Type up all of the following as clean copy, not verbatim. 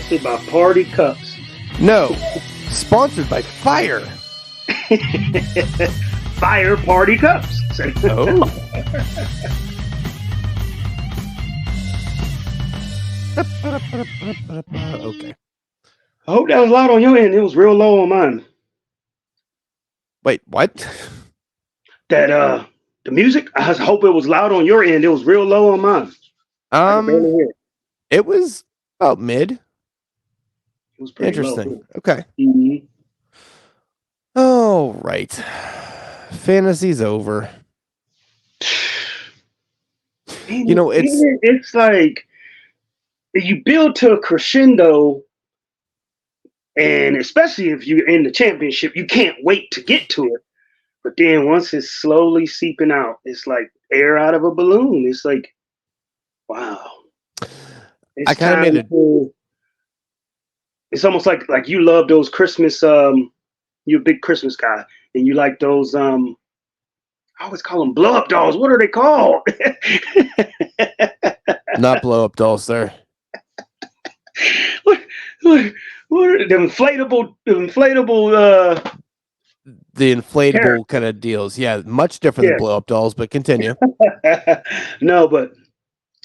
Sponsored by Party Cups. No. Sponsored by Fire. Fire Party Cups. Oh. Okay. I hope that was loud on your end. It was real low on mine. Wait, what? That the music, I hope it was loud on your end. It was real low on mine. I could barely hear it. It was about mid. It was pretty Interesting. low. Okay. Mm-hmm. Oh, right. Fantasy's over. You know, it's like you build to a crescendo, and especially if you're in the championship, you can't wait to get to it. But then once it's slowly seeping out, it's like air out of a balloon. It's like, wow. I kind of made it. It's almost like you love those Christmas. You're a big Christmas guy, and you like those. I always call them blow up dolls. What are they called? Not blow up dolls, sir. What are the inflatable? The inflatable kind of deals. Yeah, much different than blow up dolls, but continue. No, but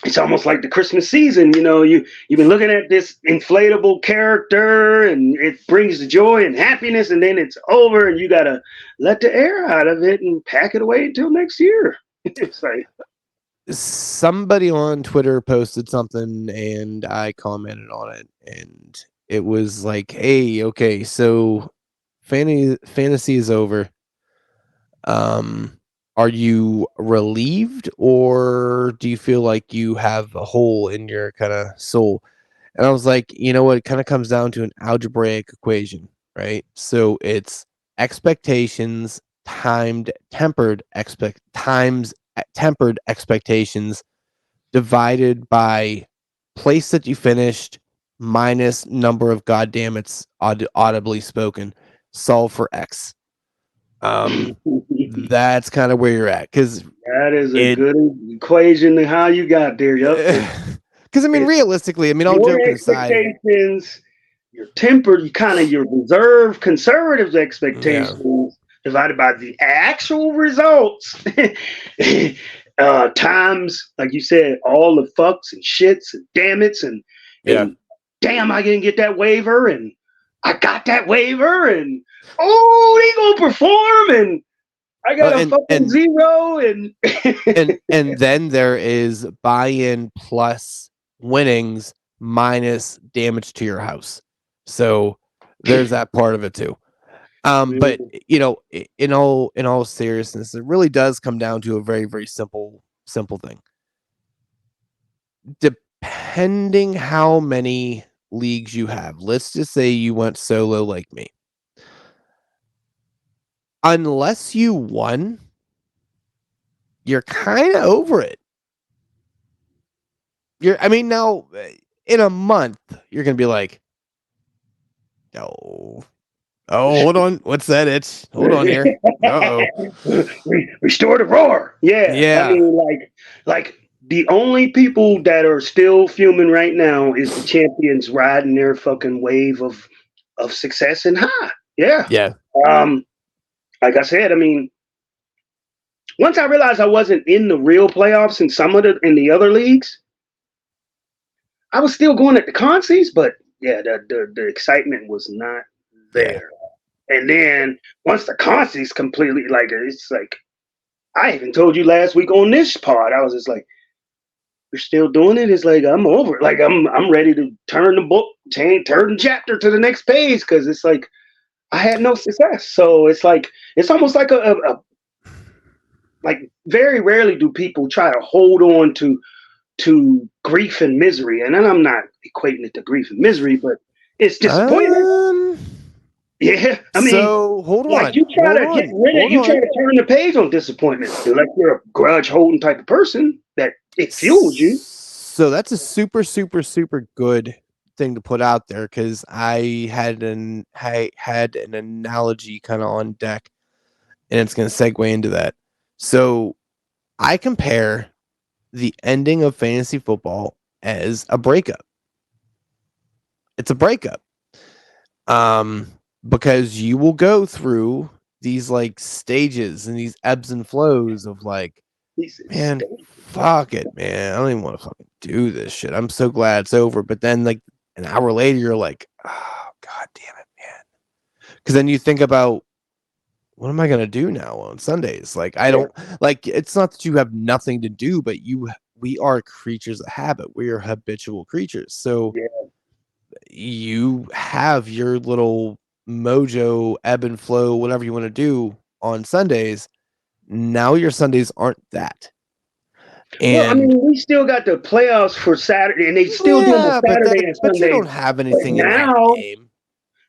it's almost like the Christmas season. You know, you've been looking at this inflatable character, and it brings the joy and happiness, and then it's over, and you gotta let the air out of it and pack it away until next year. It's like somebody on Twitter posted something, and I commented on it, and it was like, "Hey, okay, so fantasy is over. Are you relieved, or do you feel like you have a hole in your kind of soul?" And I was like, you know what? It kind of comes down to an algebraic equation, right? So it's expectations times tempered expectations divided by place that you finished minus number of goddamn it's audibly spoken. Solve for X. That's kind of where you're at, because that is a good equation to how you got there. Yep. Because I mean, realistically, I mean, all joking aside, your tempered, your reserved conservative expectations divided by the actual results times, like you said, all the fucks and shits and damn it's and damn, I didn't get that waiver, and I got that waiver, and they gonna perform, and I got a fucking zero, and and then there is buy-in plus winnings minus damage to your house. So there's that part of it too. But you know, in all seriousness, it really does come down to a very, very simple thing. Depending how many leagues you have, let's just say you went solo like me. Unless you won, you're kind of over it. Now in a month, you're going to be like, hold on. What's that itch? Hold on here. Restore the roar. Yeah. I mean, like the only people that are still fuming right now is the champions riding their fucking wave of success and high. Yeah. Like I said, I mean, once I realized I wasn't in the real playoffs in the other leagues, I was still going at the consies, but yeah, the excitement was not there. And then once the consies completely, it's like, I even told you last week on this pod, I was just like, we're still doing it. It's like, I'm over it. Like I'm ready to turn the book, turn the chapter to the next page, because it's like I had no success. So it's like, it's almost like like very rarely do people try to hold on to grief and misery. And then I'm not equating it to grief and misery, but it's disappointment. Yeah, I mean, so hold on. You try to get rid of, you try to turn the page on disappointment. Like you're a grudge holding type of person that it fuels you. So that's a super, super, super good thing to put out there, because I had an analogy kind of on deck, and it's going to segue into that. So I compare the ending of fantasy football as a breakup. it's a breakup. Because you will go through these like stages and these ebbs and flows of like, man, fuck it, man. I don't even want to fucking do this shit. I'm so glad it's over. But then like an hour later, you're like, oh, God damn it, man. Because then you think about, what am I going to do now on Sundays? Like, I don't like, it's not that you have nothing to do, but we are creatures of habit. We are habitual creatures. So you have your little mojo ebb and flow, whatever you want to do on Sundays. Now your Sundays aren't that. Well, I And mean, we still got the playoffs for Saturday, and they still do them Saturday and but you Sunday. don't have But anything in that game.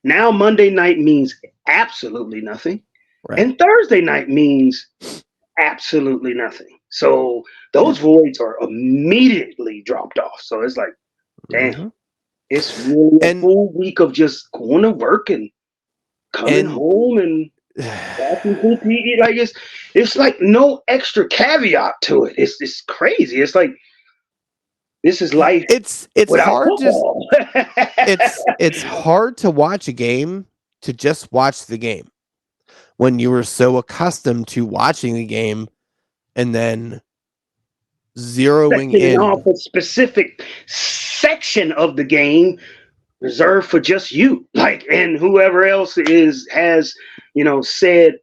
Now Monday night means absolutely nothing, Right. and Thursday night means absolutely nothing. So those voids are immediately dropped off. So it's like, damn, it's really a full week of just going to work and coming home and watching TV. Like it's like no extra caveat to it. It's crazy. It's like this is life. It's hard football. it's hard to watch a game to just watch the game when you were so accustomed to watching the game and then zeroing in off a specific section of the game reserved for just you, like, and whoever else has said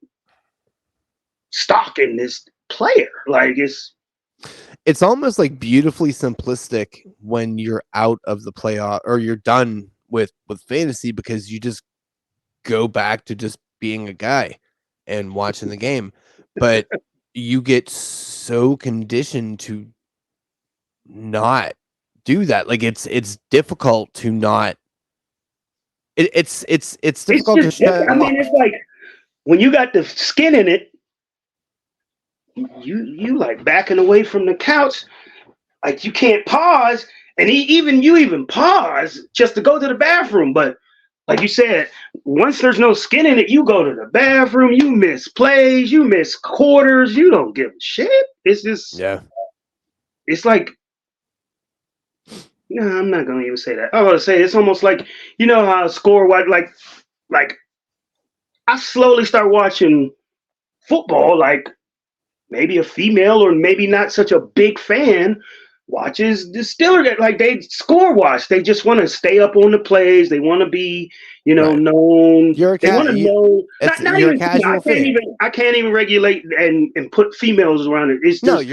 stock in this player. Like it's almost like beautifully simplistic when you're out of the playoff or you're done with fantasy, because you just go back to just being a guy and watching the game. But you get so conditioned to not do that. Like it's difficult to not. It's difficult to shut. I mean, it's like when you got the skin in it, you like backing away from the couch, like you can't pause, and you even pause just to go to the bathroom. But like you said, once there's no skin in it, you go to the bathroom, you miss plays, you miss quarters, you don't give a shit. It's just it's like, no, I'm not gonna even say that. I'm gonna say it's almost like, you know how score what like I slowly start watching football, like maybe a female or maybe not such a big fan watches the Steelers. Like they score watch. They just want to stay up on the plays. They want to be, known. They want to know. Not even. I can't even regulate and put females around it. It's just,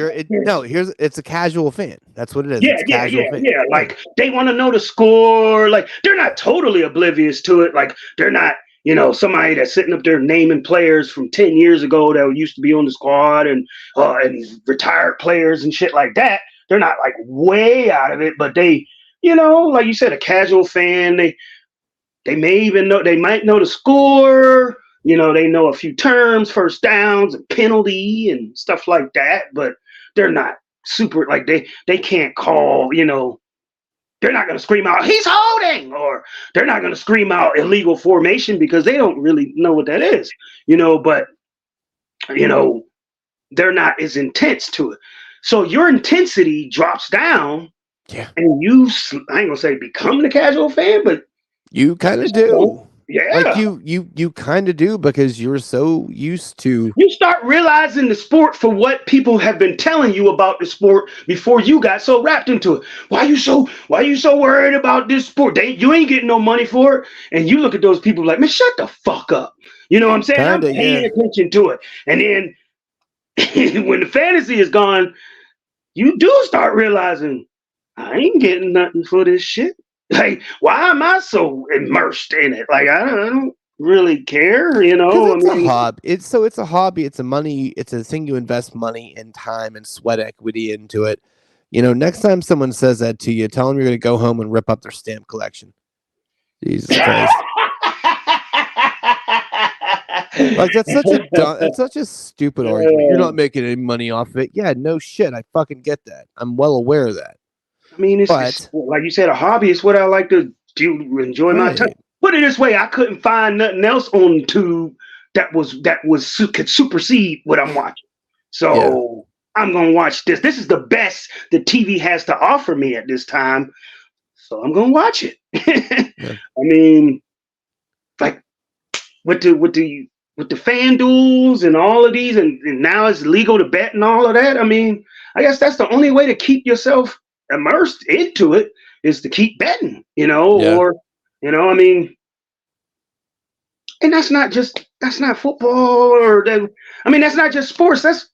it's a casual fan. That's what it is. Yeah. Like they want to know the score. Like they're not totally oblivious to it. Like they're not. Somebody that's sitting up there naming players from 10 years ago that used to be on the squad and retired players and shit like that. They're not like way out of it, but they, like you said, a casual fan, they may even know, they might know the score, they know a few terms, first downs and penalty and stuff like that, but they're not super, like they can't call, they're not going to scream out, he's holding, or they're not going to scream out illegal formation because they don't really know what that is, but, they're not as intense to it. So your intensity drops down, and I ain't going to say become the casual fan, but you kind of do. Yeah. Like you kind of do, because you're so used to. You start realizing the sport for what people have been telling you about the sport before you got so wrapped into it. Why you so worried about this sport? You ain't getting no money for it. And you look at those people like, man, shut the fuck up. You know what I'm saying? I'm paying attention to it. And then when the fantasy is gone, you do start realizing I ain't getting nothing for this shit. Like, why am I so immersed in it? Like, I don't really care, It's a hobby. It's a hobby. It's a thing you invest money and time and sweat equity into it. Next time someone says that to you, tell them you're going to go home and rip up their stamp collection. Jesus Christ. Like that's such a stupid argument. You're not making any money off of it. Yeah, no shit. I fucking get that. I'm well aware of that. I mean, it's like you said, a hobby is what I like to do, enjoy my time. Put it this way, I couldn't find nothing else on YouTube that could supersede what I'm watching. So I'm gonna watch this. This is the best the TV has to offer me at this time. so I'm gonna watch it. Yeah. I mean, like with the fan duels and all of these, and now it's legal to bet and all of that. I mean, I guess that's the only way to keep yourself immersed into it is to keep betting, Yeah. or I mean, and that's not football or that. I mean, that's not just sports. That's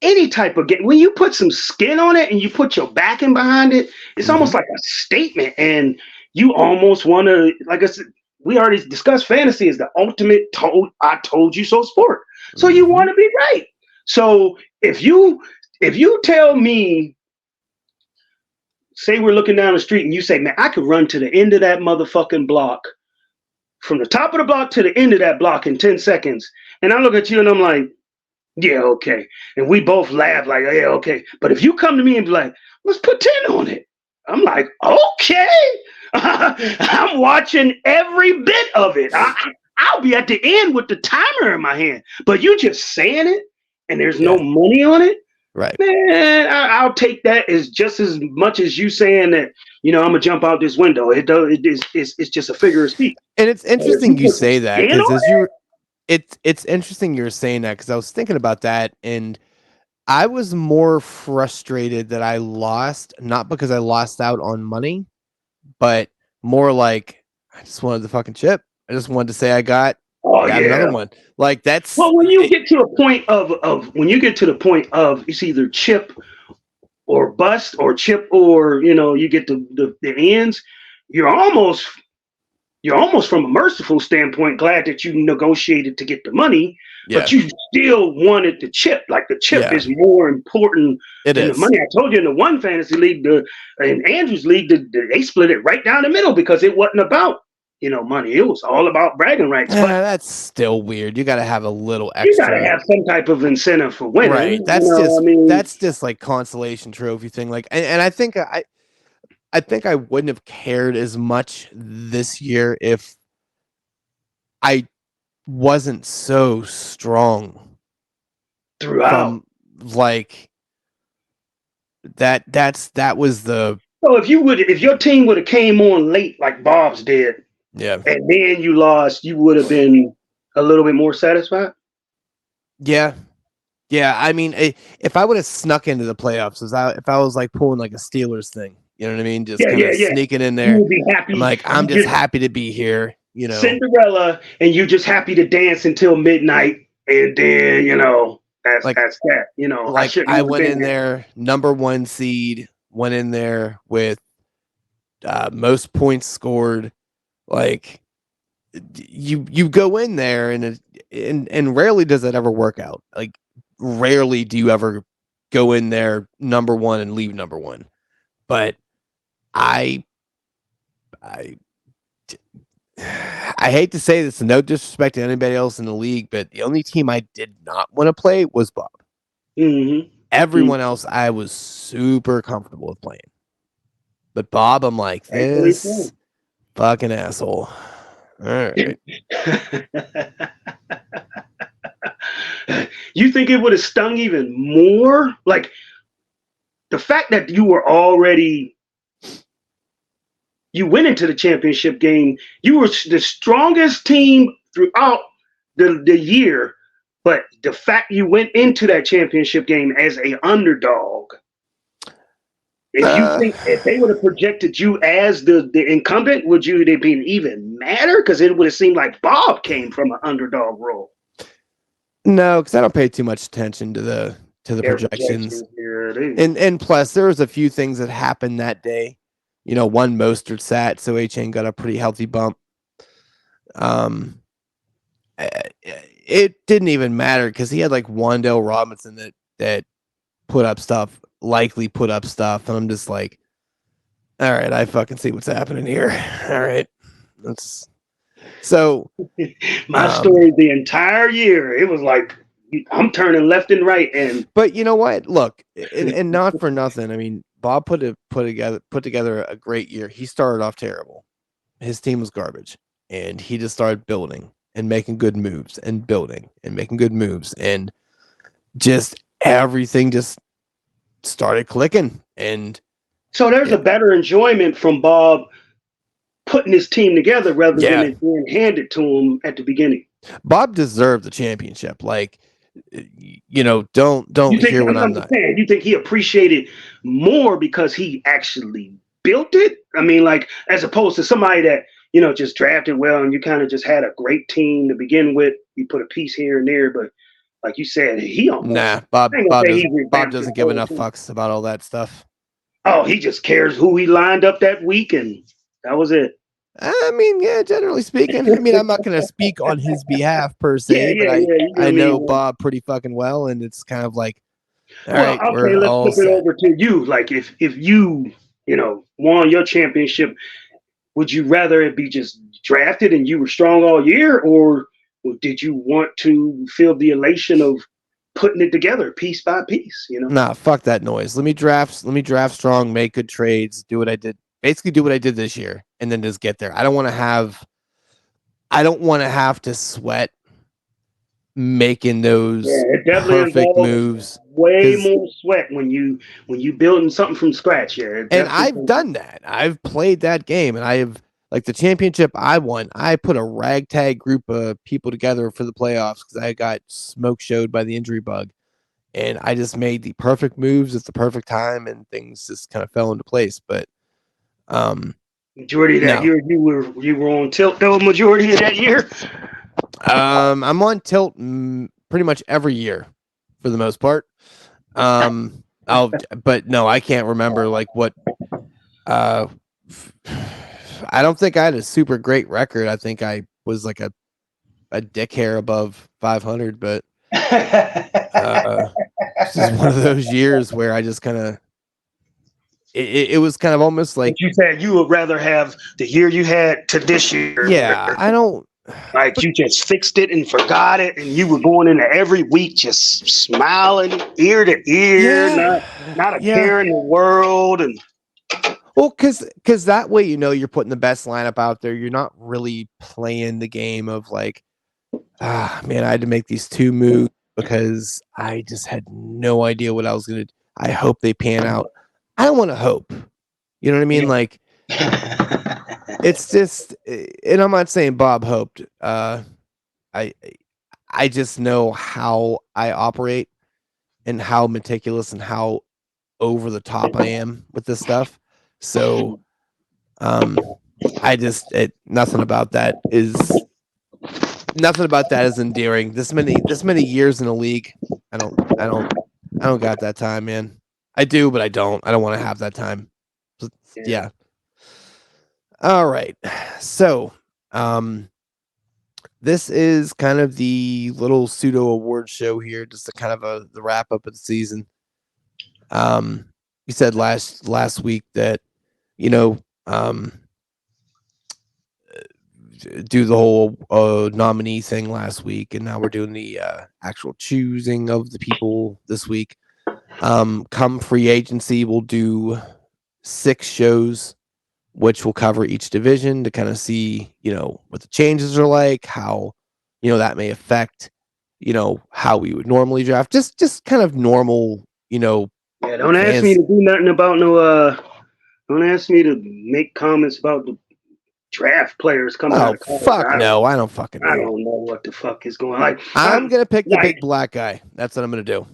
any type of game. When you put some skin on it and you put your backing behind it, it's almost like a statement, and you almost want to, like I said, we already discussed fantasy is the ultimate I told you so sport. So you want to be right. So if you tell me, say we're looking down the street and you say, man, I could run to the end of that motherfucking block, from the top of the block to the end of that block in 10 seconds. And I look at you and I'm like, yeah, okay. And we both laugh like, yeah, okay. But if you come to me and be like, let's put 10 on it, I'm like, okay. I'm watching every bit of it. I'll be at the end with the timer in my hand. But you just saying it and there's no money on it. Right. Man, I'll take that as just as much as you saying that, I'm gonna jump out this window. It's just a figure of speech. And it's interesting you say that, because it's interesting you're saying that, because I was thinking about that, and I was more frustrated that I lost, not because I lost out on money, but more like I just wanted the fucking chip. I just wanted to say I got another one. Like that's well, when you get to a point of when you get to the point of it's either chip or bust or chip, or you get the ends, you're almost from a merciful standpoint glad that you negotiated to get the money, but you still wanted the chip. Like the chip is more important than the money. I told you in the one fantasy league, in Andrew's league, they split it right down the middle because it wasn't about money. It was all about bragging rights. But that's still weird. You got to have a little extra. You got to have some type of incentive for winning. Right. That's just like consolation trophy thing. Like, and I think I wouldn't have cared as much this year if I wasn't so strong throughout. From like that was the. So if your team would have came on late like Bob's did, and then you lost, you would have been a little bit more satisfied. Yeah. I mean, if I would have snuck into the playoffs, if I was like pulling like a Steelers thing, you know what I mean, just kind of sneaking in there, you would be happy. I'm like, I'm just happy to be here, Cinderella, and you just happy to dance until midnight, and then that's that. Like I went in there, number 1 seed, went in there with most points scored. Like you go in there and rarely does that ever work out. Like rarely do you ever go in there number 1 and leave number 1. But I hate to say this, and no disrespect to anybody else in the league, but the only team I did not want to play was Bob. Everyone else I was super comfortable with playing. But Bob, I'm like, this fucking asshole. All right. You think it would have stung even more? Like the fact that you went into the championship game, you were the strongest team throughout the year, but the fact you went into that championship game as a underdog, if they would have projected you as the incumbent, would you have been even madder? Because it would have seemed like Bob came from an underdog role. No, because I don't pay too much attention to the projections. And plus, there was a few things that happened that day. One Mostert sat, so A-Chain got a pretty healthy bump. It didn't even matter because he had like Wan'Dale Robinson that likely put up stuff, and I'm just like, all right, I fucking see what's happening here. All right, so my story the entire year, it was like I'm turning left and right, but you know what? Look, and not for nothing. I mean, Bob put together a great year. He started off terrible. His team was garbage, and he just started building and making good moves and building and making good moves, and just everything just started clicking. And So there's a better enjoyment from Bob putting his team together rather than it being handed to him at the beginning. Bob deserved the championship. Like, don't hear what I'm not saying. You think he appreciated more because he actually built it? I mean, like, as opposed to somebody that, just drafted well and you kind of just had a great team to begin with. You put a piece here and there, but like you said, he almost Bob doesn't give enough fucks about all that stuff. Oh, he just cares who he lined up that week, and that was it. I mean, yeah, generally speaking. I mean, I'm not going to speak on his behalf per se, but I know Bob pretty fucking well, and it's kind of like, all right, okay, let's flip it over to you. Like, if you, won your championship, would you rather it be just drafted and you were strong all year, or did you want to feel the elation of putting it together piece by piece? Nah, fuck that noise. Let me draft strong, make good trades, do what I did. Basically do what I did this year and then just get there. I don't want to have to sweat making those perfect moves. Way more sweat when you building something from scratch. Yeah. And I've done that. I've played that game, and I have, like, the championship I won. I put a ragtag group of people together for the playoffs because I got smoke showed by the injury bug. And I just made the perfect moves at the perfect time, and things just kind of fell into place. But majority of that year, you were on tilt though. Majority of that year, I'm on tilt pretty much every year for the most part. But no, I can't remember like what. I don't think I had a super great record. I think I was like a dick hair above 500, but this is one of those years where I just kind of. It was kind of almost like you said you would rather have the year you had to this year. Yeah, I don't. Like, you just fixed it and forgot it, and you were going into every week just smiling ear to ear, not a care in the world. And well, because that way, you're putting the best lineup out there. You're not really playing the game of like, man, I had to make these two moves because I just had no idea what I was gonna. I hope they pan out. I don't want to hope. You know what I mean? Like, it's just, and I'm not saying Bob hoped. I just know how I operate and how meticulous and how over the top I am with this stuff. So, nothing about that is endearing. This many years in the league, I don't got that time, man. I do, but I don't want to have that time. So, yeah. All right. So, this is kind of the little pseudo award show here, just kind of the wrap up of the season. You said last week that, do the whole nominee thing last week, and now we're doing the actual choosing of the people this week. Come free agency, we'll do 6 shows, which will cover each division to kind of see, what the changes are like, how, that may affect, how we would normally draft. Just kind of normal, Yeah, don't ask me to do nothing about don't ask me to make comments about the draft players coming out of college. Fuck no, I don't fucking know. I don't know what the fuck is going on. Like, I'm going to pick the big black guy. That's what I'm going to do.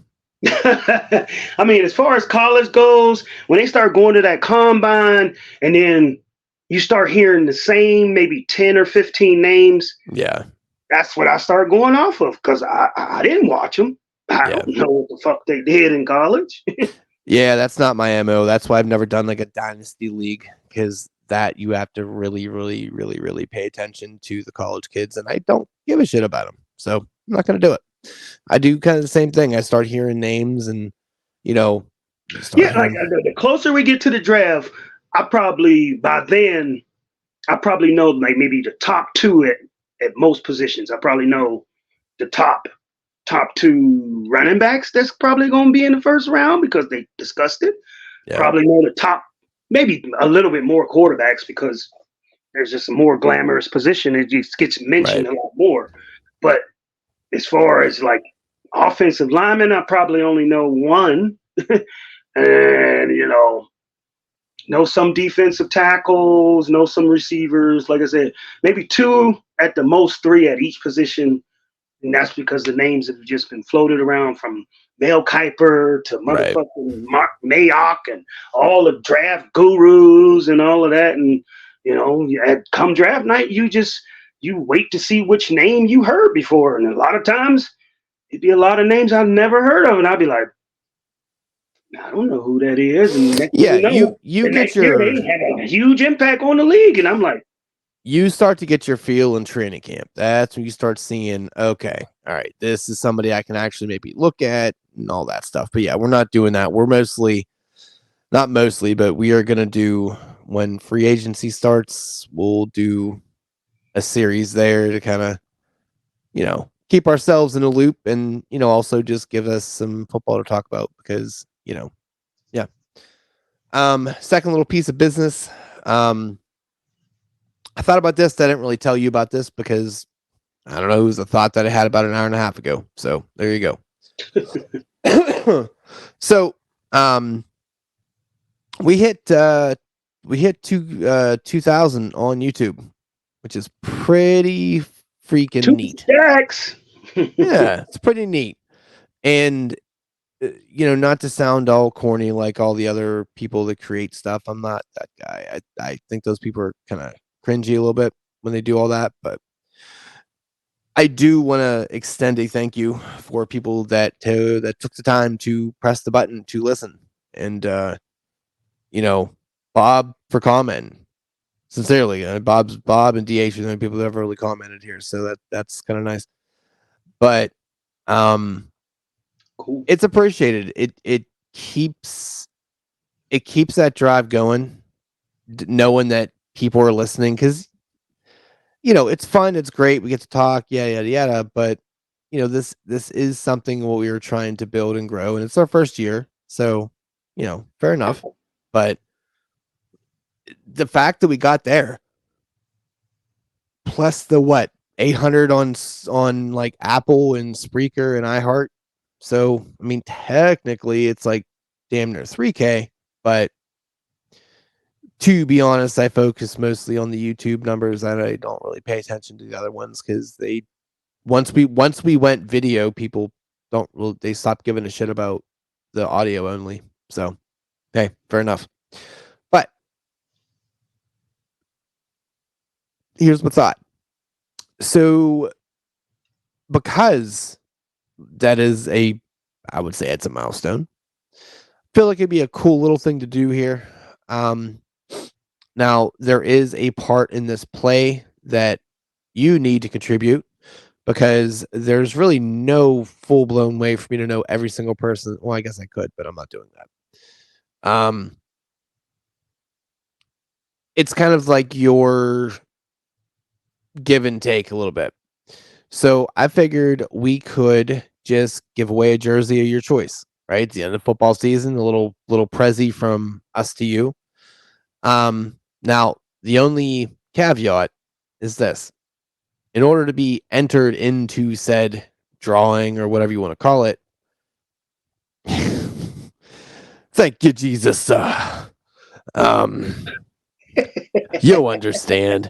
I mean, as far as college goes, when they start going to that combine and then you start hearing the same maybe 10 or 15 names, that's what I start going off of because I didn't watch them. I don't know what the fuck they did in college. Yeah, that's not my MO. That's why I've never done like a dynasty league, because that you have to really, really, really, really pay attention to the college kids, and I don't give a shit about them. So I'm not going to do it. I do kind of the same thing. I start hearing names and, like the closer we get to the draft, by then, I probably know like maybe the top 2 at most positions. I probably know the top 2 running backs that's probably going to be in the first round because they discussed it. Yeah. Probably know the top, maybe a little bit more quarterbacks because there's just a more glamorous position. It just gets mentioned a lot more. But as far as like offensive linemen, I probably only know one. And, know some defensive tackles, know some receivers. Like I said, maybe two at the most, three at each position, and that's because the names have just been floated around from Mel Kiper to Right. motherfucking Mark Mayock and all the draft gurus and all of that. And at come draft night, you wait to see which name you heard before, and a lot of times it'd be a lot of names I've never heard of, and I'd be like, I don't know who that is. And next thing Yeah, you know, you the get next year your they have a huge impact on the league, and I'm like, you start to get your feel in training camp. That's when you start seeing, okay, all right, this is somebody I can actually maybe look at and all that stuff. But yeah, we're not doing that. We're mostly, not mostly, but we are going to do when free agency starts, we'll do a series there to kind of, keep ourselves in a loop and, also just give us some football to talk about because, yeah. Second little piece of business. I thought about this. I didn't really tell you about this because I don't know. It was a thought that I had about an hour and a half ago. So there you go. So, we hit 2,000 on YouTube, which is pretty freaking two neat. stacks. Yeah, it's pretty neat. And not to sound all corny like all the other people that create stuff. I'm not that guy. I think those people are kind of cringy a little bit when they do all that, but I do want to extend a thank you for people that took the time to press the button to listen, and Bob for commenting. Sincerely, Bob and DH are the only people that ever really commented here, so that's kind of nice. But Cool. it's appreciated. It keeps that drive going, knowing that people are listening because it's fun, it's great, we get to talk, yada yada yada. But this is something what we were trying to build and grow, and it's our first year, so fair enough. But the fact that we got there, plus the what 800 on like Apple and Spreaker and iHeart, so I mean technically it's like damn near 3K, but to be honest, I focus mostly on the YouTube numbers and I don't really pay attention to the other ones because they once we went video, people they stopped giving a shit about the audio only. So, hey, fair enough. But here's my thought. So, because that is I would say it's a milestone. I feel like it'd be a cool little thing to do here. Now there is a part in this play that you need to contribute because there's really no full blown way for me to know every single person. Well, I guess I could, but I'm not doing that. It's kind of like your give and take a little bit. So I figured we could just give away a jersey of your choice, right? It's the end of football season, a little prezi from us to you. Now the only caveat is this: in order to be entered into said drawing or whatever you want to call it, thank you, Jesus. You'll understand.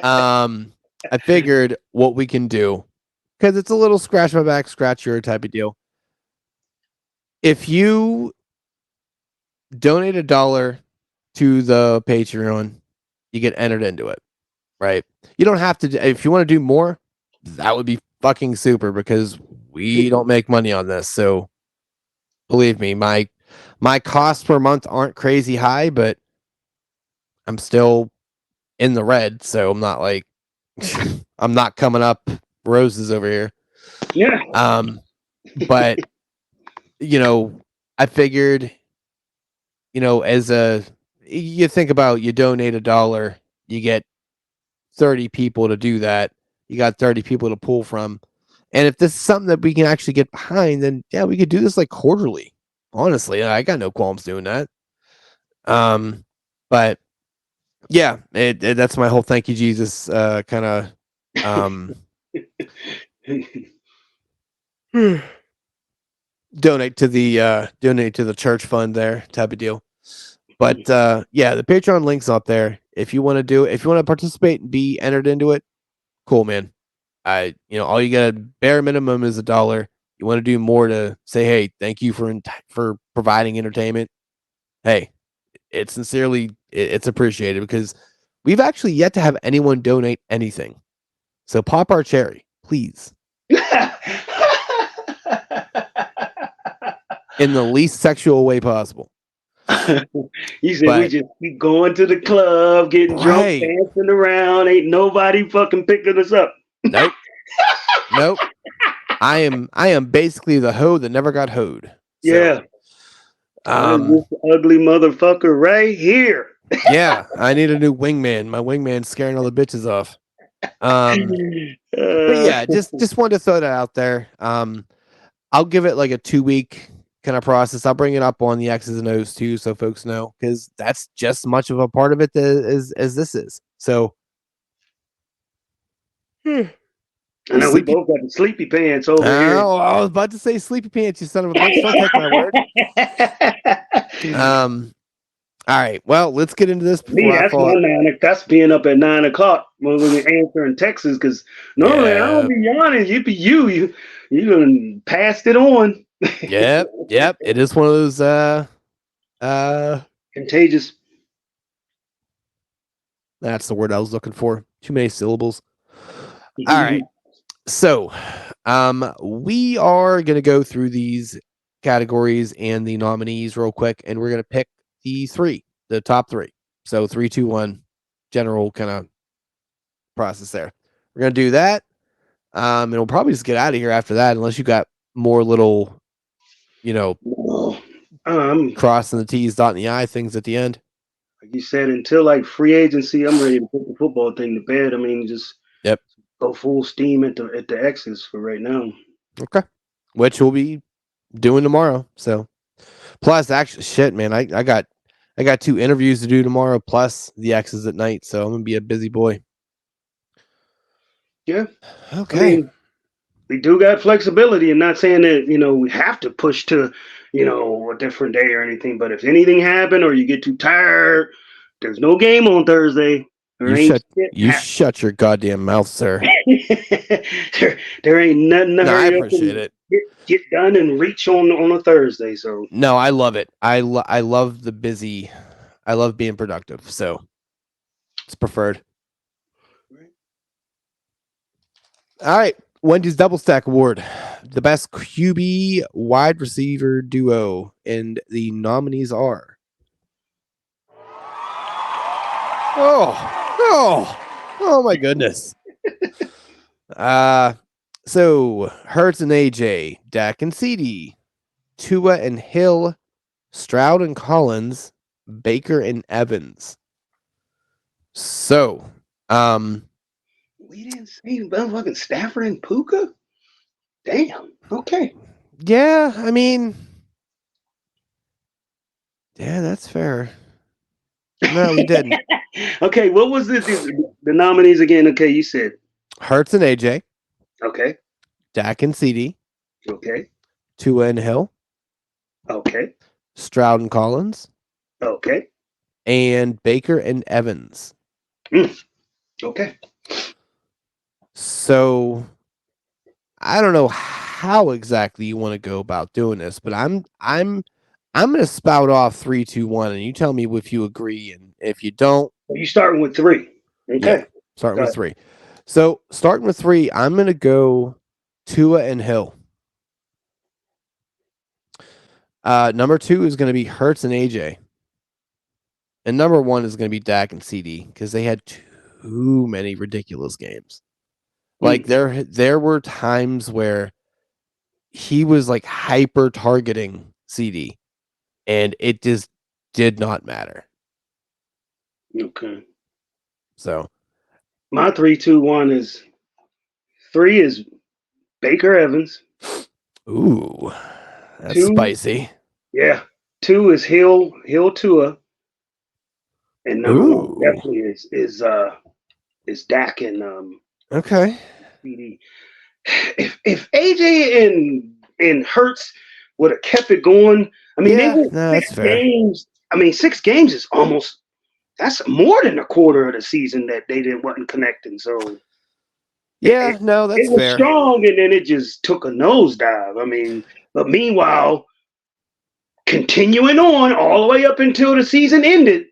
I figured what we can do, because it's a little scratch my back, scratch your type of deal. If you donate $1 to the Patreon, you get entered into it, right? You don't have to. If you want to do more, that would be fucking super because we don't make money on this. So believe me, my costs per month aren't crazy high, but I'm still in the red, so I'm not like I'm not coming up roses over here. Yeah. But I figured, as you think about you donate $1, you get 30 people to do that. You got 30 people to pull from. And if this is something that we can actually get behind, then yeah, we could do this like quarterly. Honestly, I got no qualms doing that. But yeah, that's my whole thank you, Jesus, kind of donate to the church fund there type of deal. But yeah, the Patreon link's up there. If you want to do it, if you want to participate and be entered into it, cool, man. All you got bare minimum is $1. You want to do more to say, hey, thank you for providing entertainment. Hey, it's appreciated because we've actually yet to have anyone donate anything. So pop our cherry, please. In the least sexual way possible. You said we just keep going to the club, getting drunk, dancing around. Ain't nobody fucking picking us up. Nope. Nope. I am basically the hoe that never got hoed. Yeah. This ugly motherfucker right here. Yeah, I need a new wingman. My wingman's scaring all the bitches off. But yeah, just wanted to throw that out there. I'll give it like a 2-week kind of process. I'll bring it up on the X's and O's too, so folks know, because that's just as much of a part of it as this is. So, I know we both got the sleepy pants over here. Oh, I was about to say sleepy pants, you son of a bitch. Don't take my word. All right. Well, let's get into this. That's being up at 9 o'clock when we answer in Texas. Because normally I don't be yawning. You be you done passed it on. Yep. It is one of those contagious. That's the word I was looking for. Too many syllables. All right. So, we are gonna go through these categories and the nominees real quick, and we're gonna pick the top 3. So 3, 2, 1, general kind of process there. We're gonna do that. And we'll probably just get out of here after that, unless you got more little, crossing the T's, dotting the I things at the end. Like you said, until like free agency, I'm ready to put the football thing to bed. I mean, just go full steam at the X's for right now. Okay, which we'll be doing tomorrow. So, plus, actually, shit, man, I got 2 interviews to do tomorrow, plus the X's at night. So I'm gonna be a busy boy. Yeah. Okay. I mean, we do got flexibility. I'm not saying that, we have to push to, a different day or anything. But if anything happened or you get too tired, there's no game on Thursday. You shut your goddamn mouth, sir. there ain't nothing to hurry I up appreciate it. Get done and reach on a Thursday. So no, I love it. I love the busy. I love being productive. So it's preferred. All right. Wendy's Double Stack Award, the best QB wide receiver duo, and the nominees are. Oh my goodness. So Hurts and AJ, Dak and CD, Tua and Hill, Stroud and Collins, Baker and Evans. So, we didn't see motherfucking Stafford and Puka? Damn. Okay. Yeah, I mean, yeah, that's fair. No, we didn't. Okay, what was the nominees again? Okay, you said Hurts and AJ. Okay. Dak and CD. Okay. Tua and Hill. Okay. Stroud and Collins. Okay. And Baker and Evans. Okay. So I don't know how exactly you want to go about doing this, but I'm gonna spout off 3, 2, 1, and you tell me if you agree, and if you don't, you starting with 3. Okay. Yeah, starting with 3. So starting with 3, I'm gonna go Tua and Hill. Number 2 is gonna be Hurts and AJ. And number 1 is gonna be Dak and CD, because they had too many ridiculous games. Like there were times where he was like hyper targeting CD, and it just did not matter. Okay. So my 3, 2, 1 is 3 is Baker Evans. Ooh, that's 2, spicy. Yeah. 2 is Hill Tua. And number 1 definitely is Dak and okay. CD. If AJ and Hurts would have kept it going, I mean, they went 6 games I mean, 6 games is almost that's more than a quarter of the season that they wasn't connecting. So yeah, no, that's it was fair. strong, and then it just took a nosedive. I mean, but meanwhile, continuing on all the way up until the season ended,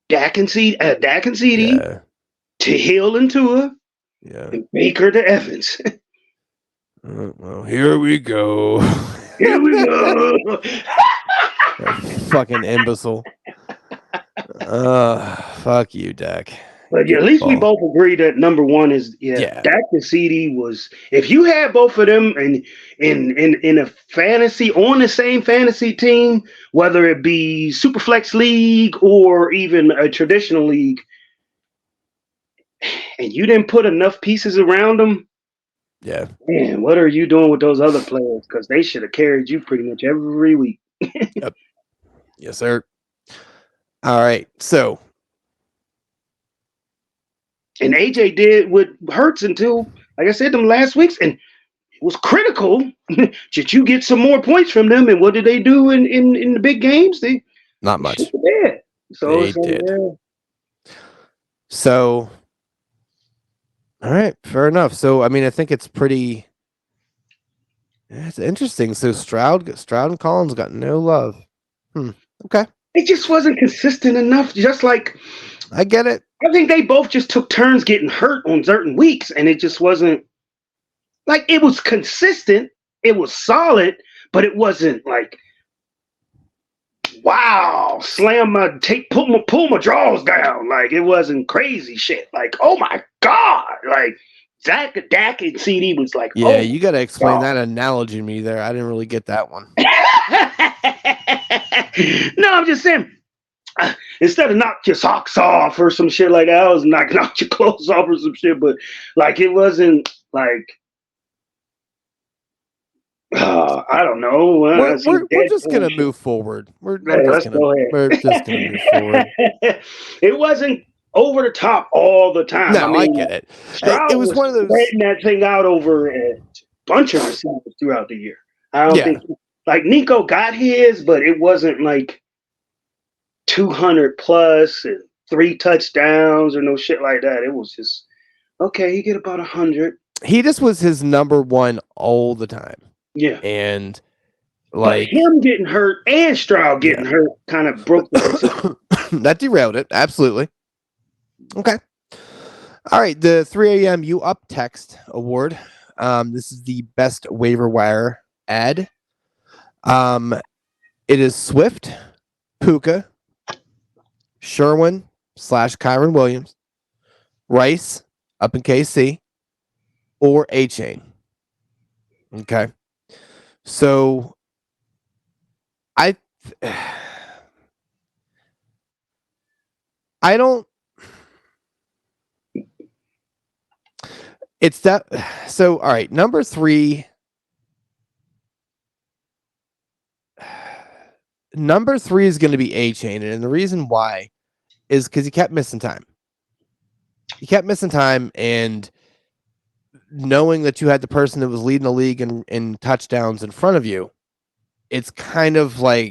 Dak and CD Yeah, to Hill and Tua yeah. and Baker to Evans. Well, here we go. Here we go. That fucking imbecile. Fuck you, Dak. But yeah, Get at the least we ball. both agree that number one is Yeah. Dak and CD was. If you had both of them in a fantasy on the same fantasy team, whether it be Superflex league or even a traditional league, and you didn't put enough pieces around them, Yeah. man, what are you doing with those other players? Because they should have carried you pretty much every week. Yep. Yes, sir. All right. So And AJ did what hurts until, like I said, them last weeks, and it was critical that you get some more points from them. And what did they do in the big games? They not shit much. the bed. So They it's like, did. yeah. So all right, fair enough. So I mean, I think it's pretty. It's interesting. So Stroud and Collins got no love. Okay. It just wasn't consistent enough. Just like I get it. I think they both just took turns getting hurt on certain weeks, and it just wasn't like it was consistent. It was solid, but it wasn't like wow, pull my drawers down. Like it wasn't crazy shit. Like oh my god, like Dak and CD was like Yeah, oh you got to explain god. that analogy to me there. I didn't really get that one. No, I'm just saying. Instead of knock your socks off or some shit like that, I was knock your clothes off or some shit. But like it wasn't like I don't know. We're just gonna move forward. We're just gonna move forward. It wasn't over the top all the time. No, I mean, I get it. Stroud It was one of those spreading that thing out over a bunch of receivers throughout the year. I don't think like Nico got his, but it wasn't like 200 plus and 3 touchdowns or no shit like that. It was just okay. He get about 100. He just was his number one all the time. Yeah, and like but him getting hurt and Stroud getting hurt kind of broke the that derailed it. Absolutely. Okay. All right. The 3 a.m. You Up Text Award. This is the best waiver wire ad. It is Swift, Puka, Sherwin / Kyron Williams, Rice up in KC, or A-Chain. Okay. So I don't. It's that. So all right, number 3. Number 3 is going to be A-Chain, and the reason why is because he kept missing time. He kept missing time, and knowing that you had the person that was leading the league in touchdowns in front of you, it's kind of hard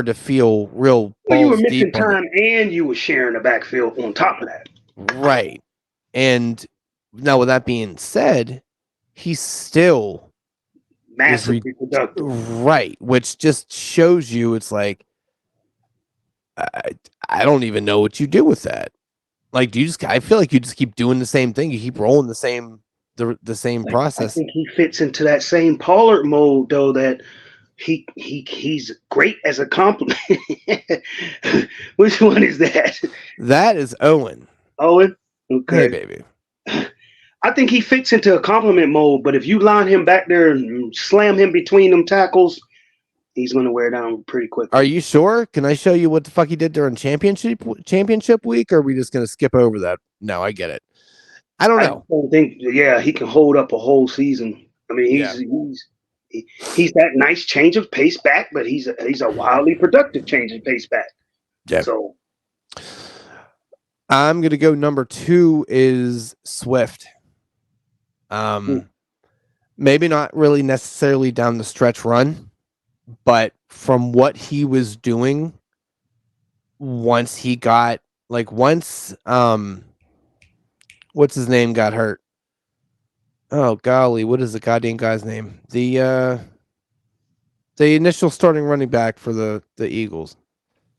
to feel real. Well, you were missing time, and you were sharing the backfield on top of that. Right. And now, with that being said, he's still massively productive. Right. Which just shows you it's like, I don't even know what you do with that. Like, I feel like you just keep doing the same thing. You keep rolling the same process. I think he fits into that same Pollard mode, though, that he's great as a compliment. Which one is that? That is Owen. Owen? Okay. Hey, baby. I think he fits into a compliment mode, but if you line him back there and slam him between them tackles, he's going to wear down pretty quick. Are you sure? Can I show you what the fuck he did during championship week, or are we just going to skip over that? No, I get it. I don't know. I don't think, he can hold up a whole season. I mean, he's that nice change of pace back, but he's a wildly productive change of pace back. Yeah. So I'm going to go number 2 is Swift. Maybe not really necessarily down the stretch run, but from what he was doing once he got once what's his name got hurt. Oh golly, what is the goddamn guy's name? The initial starting running back for the Eagles.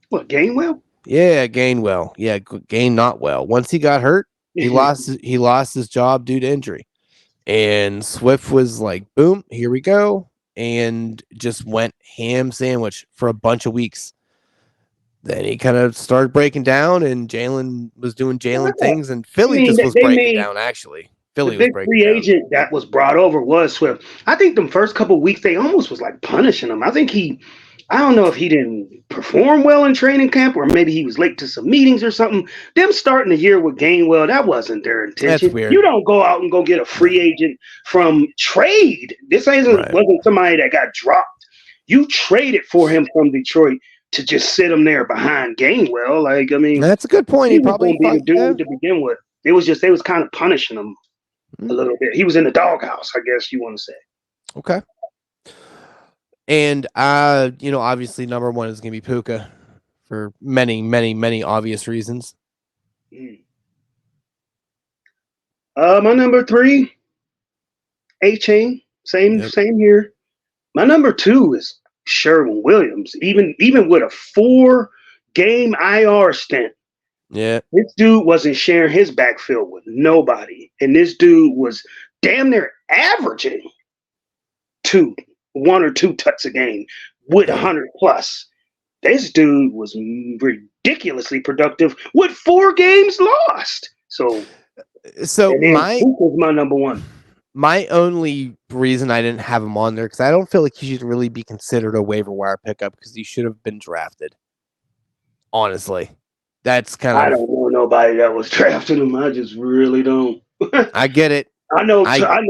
What, Gainwell? Yeah, Gainwell. Yeah, Gain not well. Once he got hurt, he lost his job due to injury. And Swift was like, boom, here we go. And just went ham sandwich for a bunch of weeks. Then he kind of started breaking down, and Jalen was doing Jalen things, and Philly just was breaking down, actually. Philly was breaking down. The big free agent that was brought over was Swift. I think the first couple of weeks, they almost was like punishing him. I think I don't know if he didn't perform well in training camp, or maybe he was late to some meetings or something. Them starting the year with Gainwell, that wasn't their intention. That's weird. You don't go out and go get a free agent from trade. This wasn't somebody that got dropped. You traded for him from Detroit to just sit him there behind Gainwell. Like, I mean, that's a good point. He probably be the dude to begin with. It was just they was kind of punishing him a little bit. He was in the doghouse, I guess you want to say. Okay. And obviously number one is gonna be Puka for many, many, many obvious reasons. My number 3, A-Chain. Same here. My number 2 is Sherwin Williams. Even with a 4-game IR stint. Yeah. This dude wasn't sharing his backfield with nobody. And this dude was damn near averaging 1 or 2 touchdowns a game with 100 plus. This dude was ridiculously productive with 4 games lost. So was my number 1. My only reason I didn't have him on there, because I don't feel like he should really be considered a waiver wire pickup, because he should have been drafted. Honestly. That's kind of. I don't know nobody that was drafting him. I just really don't. I get it. I know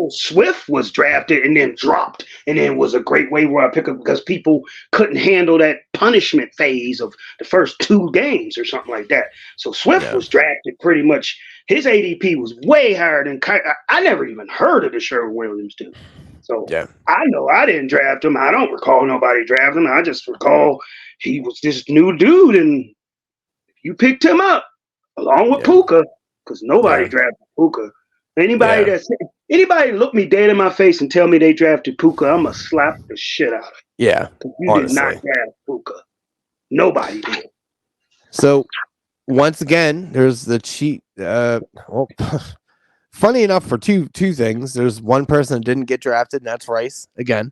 Swift was drafted and then dropped, and then was a great waiver wire pickup because people couldn't handle that punishment phase of the first 2 games or something like that. So Swift was drafted pretty much. His ADP was way higher than I never even heard of the Sherwin Williams dude. So I know I didn't draft him. I don't recall nobody drafting him. I just recall he was this new dude, and you picked him up along with Puka, because nobody drafted Puka. Anybody look me dead in my face and tell me they drafted Puka, I'm gonna slap the shit out of you. Yeah, you did not draft Puka. Nobody did. So once again, there's the cheat. Funny enough, for two things, there's one person that didn't get drafted, and that's Rice again,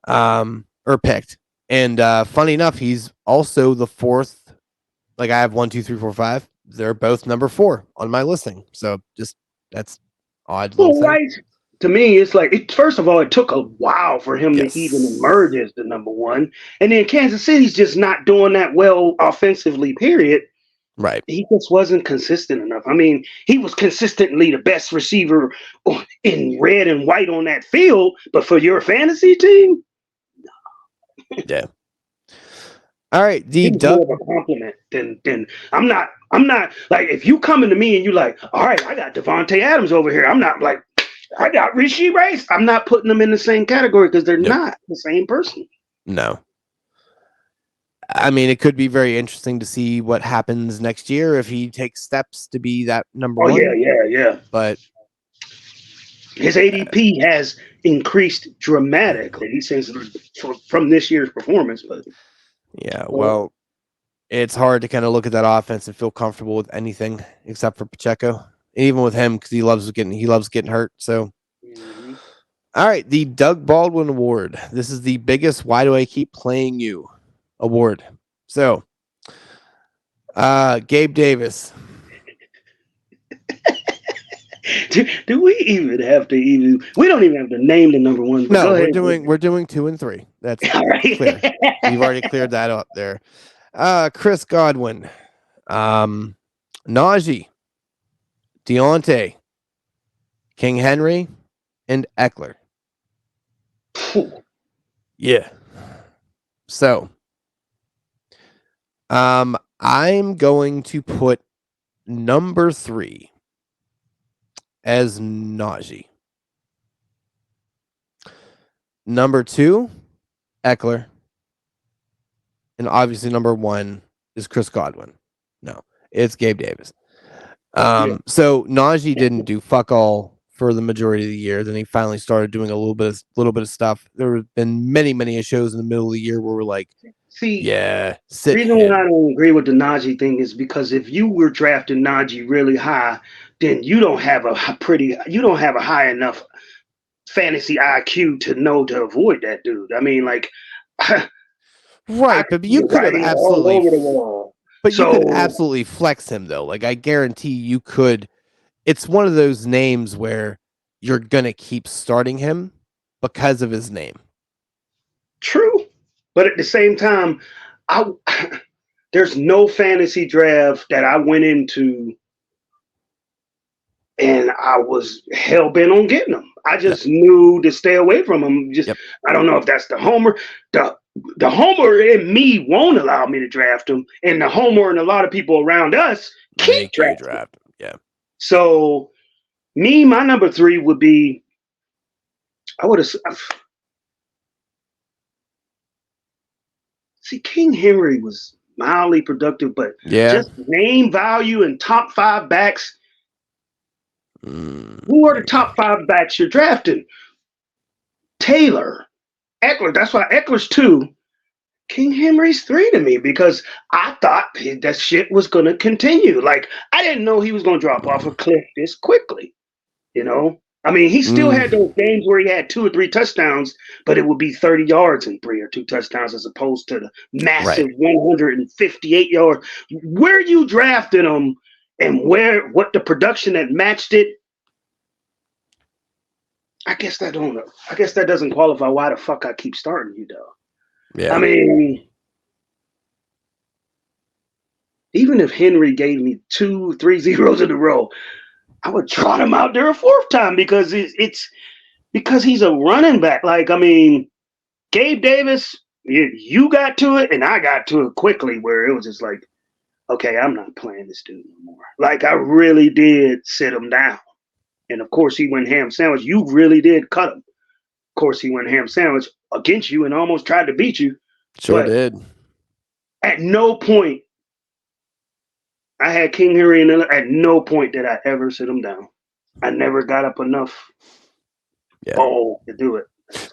or picked. And funny enough, he's also the 4th. Like, I have 1, 2, 3, 4, 5. They're both number 4 on my listing. So that's odd. Well, right. To me, it's like, first of all, it took a while for him to even emerge as the number 1. And then Kansas City's just not doing that well offensively, period. Right. He just wasn't consistent enough. I mean, he was consistently the best receiver in red and white on that field, but for your fantasy team, no. Yeah. All right, more of a compliment than I'm not like, if you coming to me and you like, all right, I got Devontae Adams over here. I'm not like, I got Rishi Rice. I'm not putting them in the same category because they're not the same person. No. I mean, it could be very interesting to see what happens next year if he takes steps to be that number 1. Yeah. But his ADP has increased dramatically since from this year's performance, but. Yeah, well, it's hard to kind of look at that offense and feel comfortable with anything except for Pacheco, even with him, because he loves getting hurt. So, All right, the Doug Baldwin Award. This is the biggest "Why do I keep playing you?" award. So, Gabe Davis. Do we even have to even? We don't even have to name the number 1. No, we're doing 2 and 3. That's clear. We've already cleared that up there. Chris Godwin, Najee, Deontay, King Henry, and Eckler. Yeah. So, I'm going to put number 3 as Najee. Number 2, Eckler. and obviously number 1 is Chris Godwin. No, it's Gabe Davis. Yeah. So Najee didn't do fuck all for the majority of the year. Then he finally started doing a little bit of stuff. There have been many shows in the middle of the year where we're like, See, yeah, the sit reason why I him. don't agree with the Najee thing is because if you were drafting Najee really high, then you don't have a high enough fantasy IQ to know to avoid that dude. I mean, like, I Right, could but see you the could have writing all absolutely, over the wall. but you could So absolutely flex him though. Like I guarantee you could. It's one of those names where you're gonna keep starting him because of his name. true, but at the same time, I there's no fantasy draft that I went into and I was hell bent on getting them. I Yep. just knew to stay away from them. Just Yep. I don't know if that's the homer. The homer in me won't allow me to draft them, and the homer and a lot of people around us keep Make you drafting. draft him. Yeah. So me, my number 3 would be I would have see King Henry was mildly productive, but Yeah. just name value and top 5 backs. Mm. Who are the top 5 backs you're drafting? Taylor, Eckler. That's why Eckler's 2. King Henry's 3 to me because I thought that shit was going to continue. Like, I didn't know he was going to drop off a cliff this quickly, you know? I mean, he still had those games where he had 2 or 3 touchdowns, but it would be 30 yards and 3 or 2 touchdowns as opposed to the massive Right. 158 yard. Where you drafted him and what the production that matched it, I guess that don't know. I guess that doesn't qualify why the fuck I keep starting you, though. Yeah. I mean, even if Henry gave me 2, 3 zeros in a row, I would trot him out there a 4th time because it's because he's a running back. Like, I mean, Gabe Davis, you got to it and I got to it quickly where it was just like, okay, I'm not playing this dude no more. Like, I really did sit him down. And of course, he went ham sandwich. You really did cut him. Of course, he went ham sandwich against you and almost tried to beat you. Sure But did. at no point I had King Henry, and at no point did I ever sit him down. I never got up enough to do it.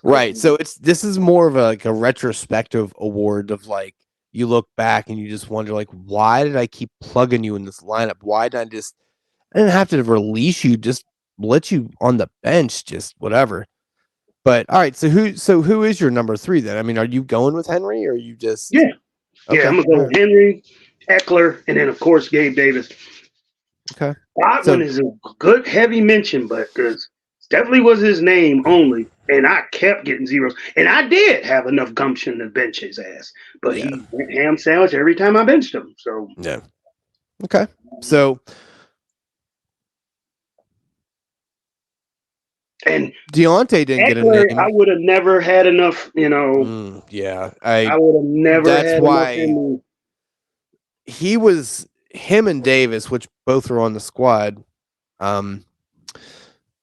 Right. So this is more of a retrospective award of like you look back and you just wonder like why did I keep plugging you in this lineup? Why did I didn't have to release you, just let you on the bench, just whatever. But all right, so who is your number 3 then? I mean, are you going with Henry or are you just Yeah, okay? I'm gonna go with Henry, Eckler, and then of course Gabe Davis. Okay. Godwin is a good heavy mention, but because definitely was his name only, and I kept getting zeros, and I did have enough gumption to bench his ass, but he went ham sandwich every time I benched him. So yeah. Okay. So and Deontay didn't get a Eckler, I name. would have never had enough. You know, Yeah, I would have never that's had enough why in me. he was him and Davis, which both were on the squad.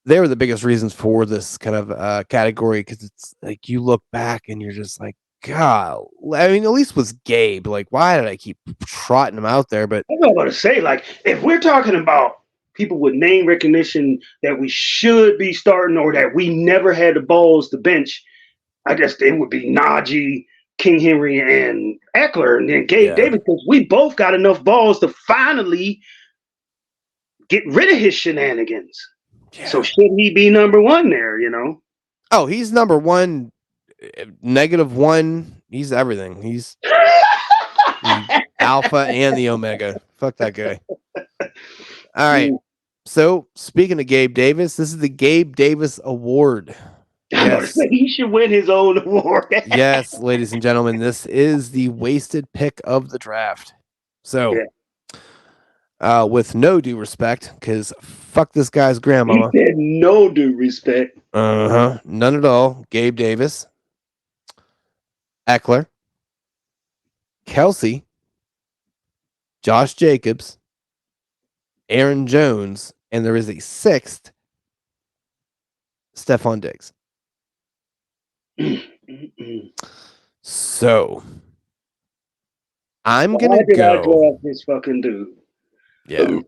They were the biggest reasons for this kind of category because it's like you look back and you're just like, God. I mean, at least with Gabe, like, why did I keep trotting him out there? But I was about to say, like, if we're talking about people with name recognition that we should be starting or that we never had the balls to bench, I guess it would be Najee, King Henry, and Eckler, and then Gabe Davis, because we both got enough balls to finally get rid of his shenanigans. Yeah. So should he be number 1 there, you know? Oh, he's number 1, -1. He's everything. He's the alpha and the omega. Fuck that guy. All right. So speaking of Gabe Davis, this is the Gabe Davis Award. Yes. He should win his own award. Yes, ladies and gentlemen, this is the wasted pick of the draft. So, with no due respect, because fuck this guy's grandmama. He said no due respect. None at all. Gabe Davis, Eckler, Kelsey, Josh Jacobs, Aaron Jones, and there is a 6th, Stephon Diggs. So, I'm Why gonna did I go. draft this fucking dude? Yeah.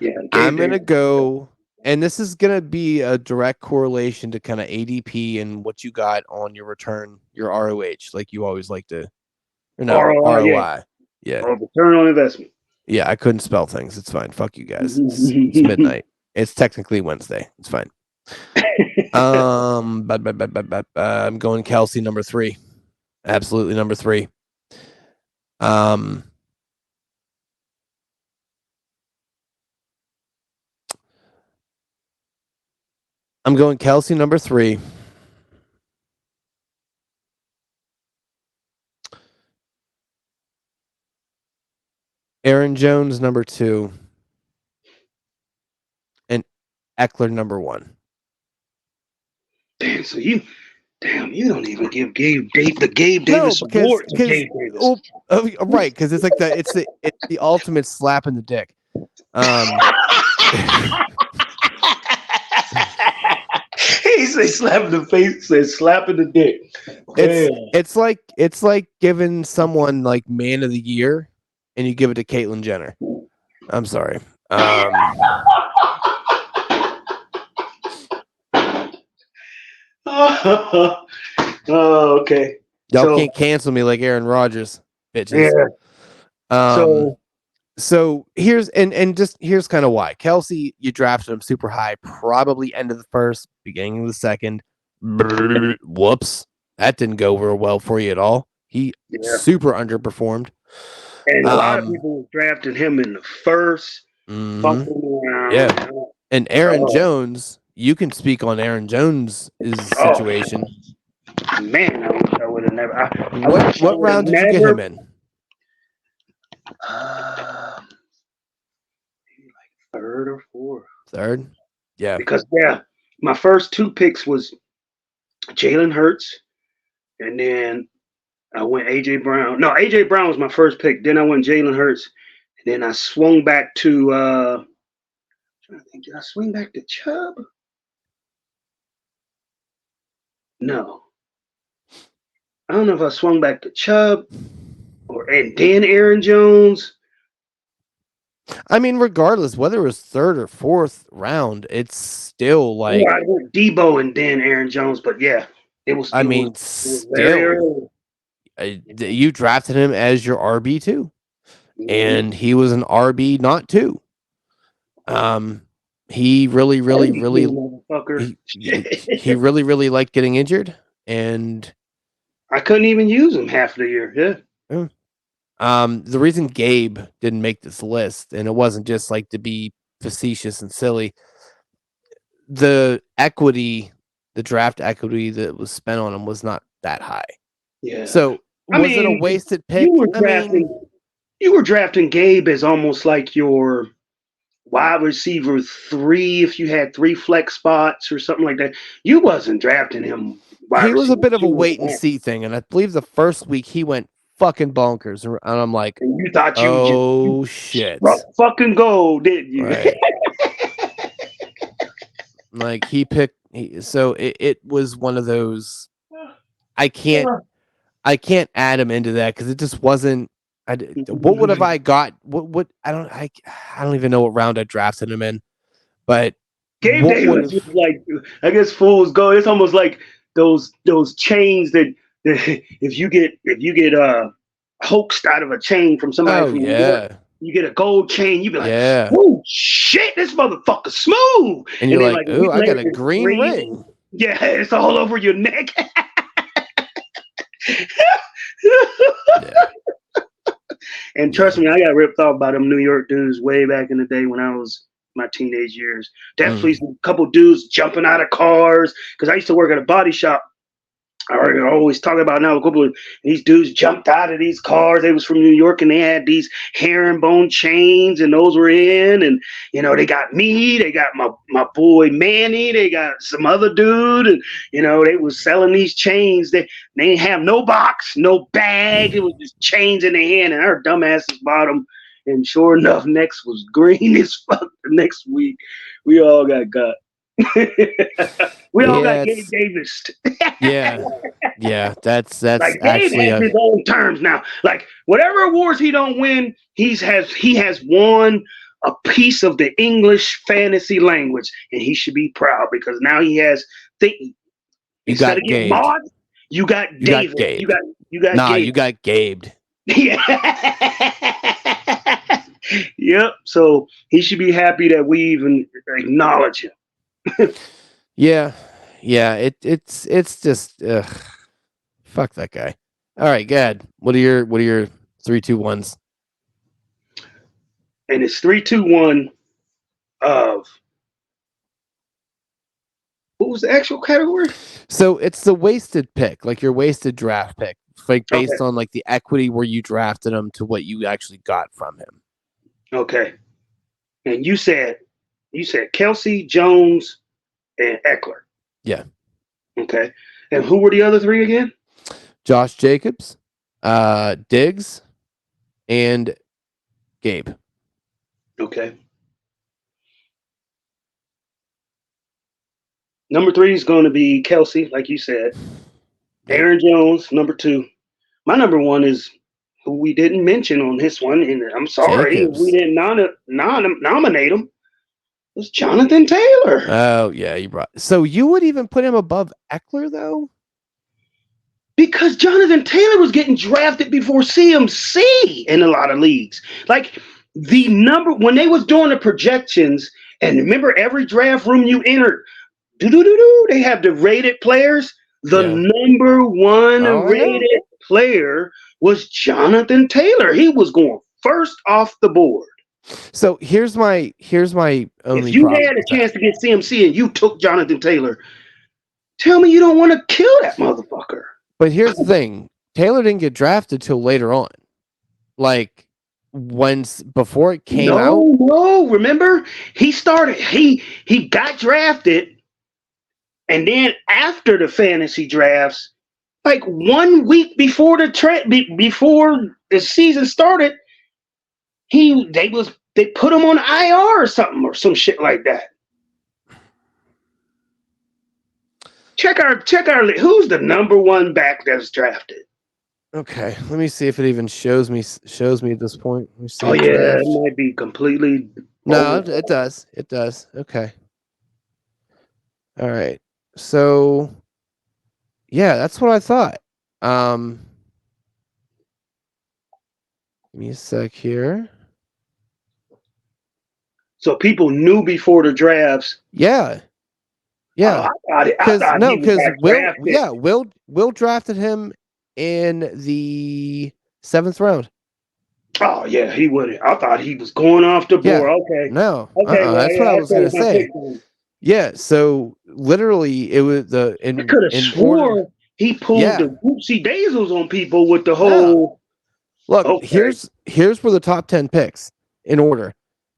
Yeah, I'm gonna go, and this is gonna be a direct correlation to kind of ADP and what you got on your return, your ROH, like you always like to, or no ROI, yeah. ROI. Yeah, Return on investment. yeah. I couldn't spell things. It's fine. Fuck you guys. It's midnight. It's technically Wednesday. It's fine. I'm going Kelsey number 3. Absolutely number 3. I'm going Kelsey number 3. Aaron Jones number 2. And Eckler number 1. Damn, so you don't even give Gabe Davis award to Gabe Davis. Right, because it's like it's the ultimate slap in the dick. He said slap in the face, said slap in the dick. It's like giving someone like man of the year and you give it to Caitlyn Jenner. I'm sorry. Oh, okay. Y'all can't cancel me like Aaron Rodgers, bitches. Yeah. So here's here's kind of why. Kelsey, you drafted him super high, probably end of the first, beginning of the second. Whoops. That didn't go real well for you at all. He super underperformed. And a lot of people drafted him in the first. Yeah. And Aaron Jones, you can speak on Aaron Jones' situation. Man, I would have never. What round did you get him in? Like third or fourth. Third? Yeah. Because my first 2 picks was Jalen Hurts, and then I went AJ Brown. No, AJ Brown was my first pick. Then I went Jalen Hurts, and then I swung back to. I'm trying to think, did I swing back to Chubb? No, I don't know if I swung back to Chubb and then Aaron Jones. I mean, regardless, whether it was third or fourth round, it's still like I went Debo and then Aaron Jones, but yeah, it was. I mean, still, you drafted him as your RB2, and he was an RB not 2. He really liked getting injured, and I couldn't even use him half the year. Yeah. The reason Gabe didn't make this list, and it wasn't just like to be facetious and silly, the draft equity that was spent on him was not that high. Yeah. So was it a wasted pick? You were drafting Gabe as almost like your wide receiver 3 if you had 3 flex spots or something like that. You wasn't drafting him. He was a bit of a wait and see thing, and I believe the first week he went fucking bonkers, and I'm like, and you thought you shit, fucking go, didn't you? Right. Like he picked, so it was one of those. I can't add him into that because it just wasn't. What would have I got? What I don't even know what round I drafted him in, but Gabe Davis was like, I guess fools go. It's almost like those chains that if you get hoaxed out of a chain from somebody from New York, you get a gold chain, you be like, oh shit, this motherfucker's smooth. And you're like, oh, I got a green ring. Yeah, it's all over your neck. And trust me, I got ripped off by them New York dudes way back in the day when I was my teenage years. Definitely a couple dudes jumping out of cars because I used to work at a body shop. I always talk about now a couple of these dudes jumped out of these cars. They was from New York and they had these herringbone chains and those were in. And, they got me. They got my boy Manny. They got some other dude. And, they was selling these chains. They didn't have no box, no bag. It was just chains in their hand. And our dumbasses bought them. And sure enough, next was green as fuck the next week. We all got got. We all got Gabe Davis. Yeah. Yeah, that's Like Dave actually has his own terms now. Like whatever awards he don't win, he has won a piece of the English fantasy language, and he should be proud because now he has instead of getting gabed. Maud, you got You David. got gabed. You got Nah, Gabe. you got gabed. Yeah. Yep. So he should be happy that we even acknowledge him. Yeah. It's just fuck that guy. All right, good. What are your 3, 2, 1s? And it's 3-2-1 of what was the actual category? So it's the wasted pick, like your wasted draft pick, like based Okay. on like the equity where you drafted him to what you actually got from him. Okay. And you said Kelsey, Jones, and Eckler. Yeah. Okay. And who were the other three again? Josh Jacobs, Diggs, and Gabe. Okay. Number 3 is going to be Kelsey, like you said. Yep. Aaron Jones, number 2. My number 1 is who we didn't mention on this one, and I'm sorry Jacobs. we didn't nominate him. It was Jonathan Taylor. Oh yeah, you brought. So you would even put him above Eckler though? Because Jonathan Taylor was getting drafted before CMC in a lot of leagues. Like the number when they was doing the projections, and remember every draft room you entered, they have the rated players. The number 1 rated player was Jonathan Taylor. He was going first off the board. So here's my only. If you had a chance to get CMC and you took Jonathan Taylor, tell me you don't want to kill that motherfucker. But here's the thing: Taylor didn't get drafted till later on. Like before it came out. No, remember he started. He got drafted, and then after the fantasy drafts, like 1 week before before the season started, they put him on IR or something or some shit like that. Check our who's the number 1 back that's drafted. Okay, let me see if it even shows me at this point. Let me see. Oh yeah, draft. It might be completely. No, it does. It does. Okay. All right. So, yeah, that's what I thought. Give me a sec here. So people knew before the drafts. Yeah. Yeah. Will drafted him in the 7th round. Oh yeah, he would. I thought he was going off the board. Yeah. Okay. No. Okay. That's what I was gonna say. Yeah. So literally, it was I could have swore he pulled the whoopsie daisies on people with the whole. Look, here's where the top 10 picks in order: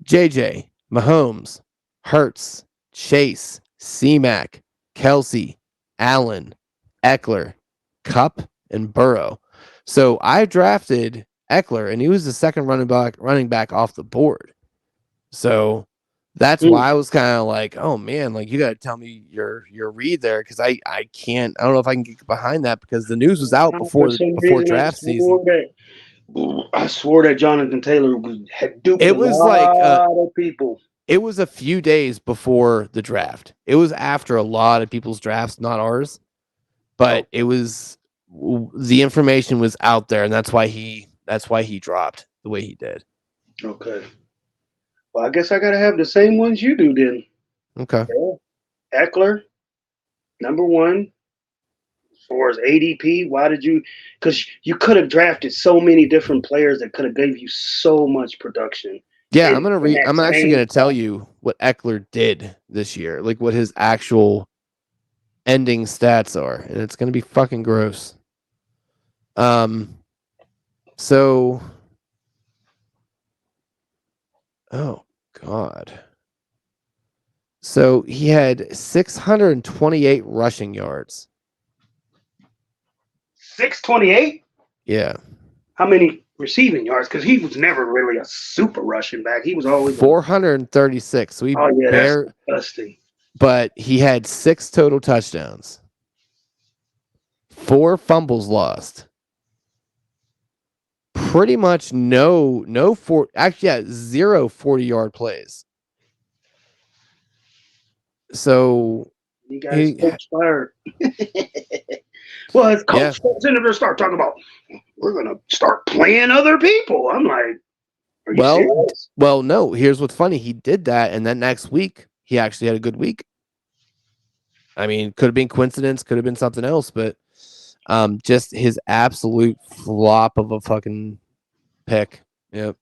JJ, Mahomes, Hurts, Chase, C-Mac, Kelsey, Allen, Eckler, Kupp, and Burrow. So I drafted Eckler, and he was the second running back off the board. So that's why I was kind of like, oh man, like you got to tell me your read there, because I don't know if I can get behind that, because the news was out before draft season. I swore that Jonathan Taylor had duped a lot of people. It was a few days before the draft. It was after a lot of people's drafts, not ours. But it was, the information was out there, and that's why he dropped the way he did. Okay. Well, I guess I gotta have the same ones you do then. Okay. Eckler, number 1. As far as ADP, why did you? Because you could have drafted so many different players that could have gave you so much production. Yeah, I'm actually gonna tell you what Eckler did this year, like what his actual ending stats are, and it's gonna be fucking gross. So, oh god. So he had 628 rushing yards. 628? Yeah. How many receiving yards? Because he was never really a super rushing back. He was always 436. So that's disgusting. But he had 6 total touchdowns, 4 fumbles lost. Pretty much no 0 40-yard plays. So You guys coach fired. Well, his coach comes in and start talking about we're gonna start playing other people. I'm like, are you serious? Well, no. Here's what's funny. He did that, and then next week he actually had a good week. I mean, could have been coincidence, could have been something else, but just his absolute flop of a fucking pick. Yep.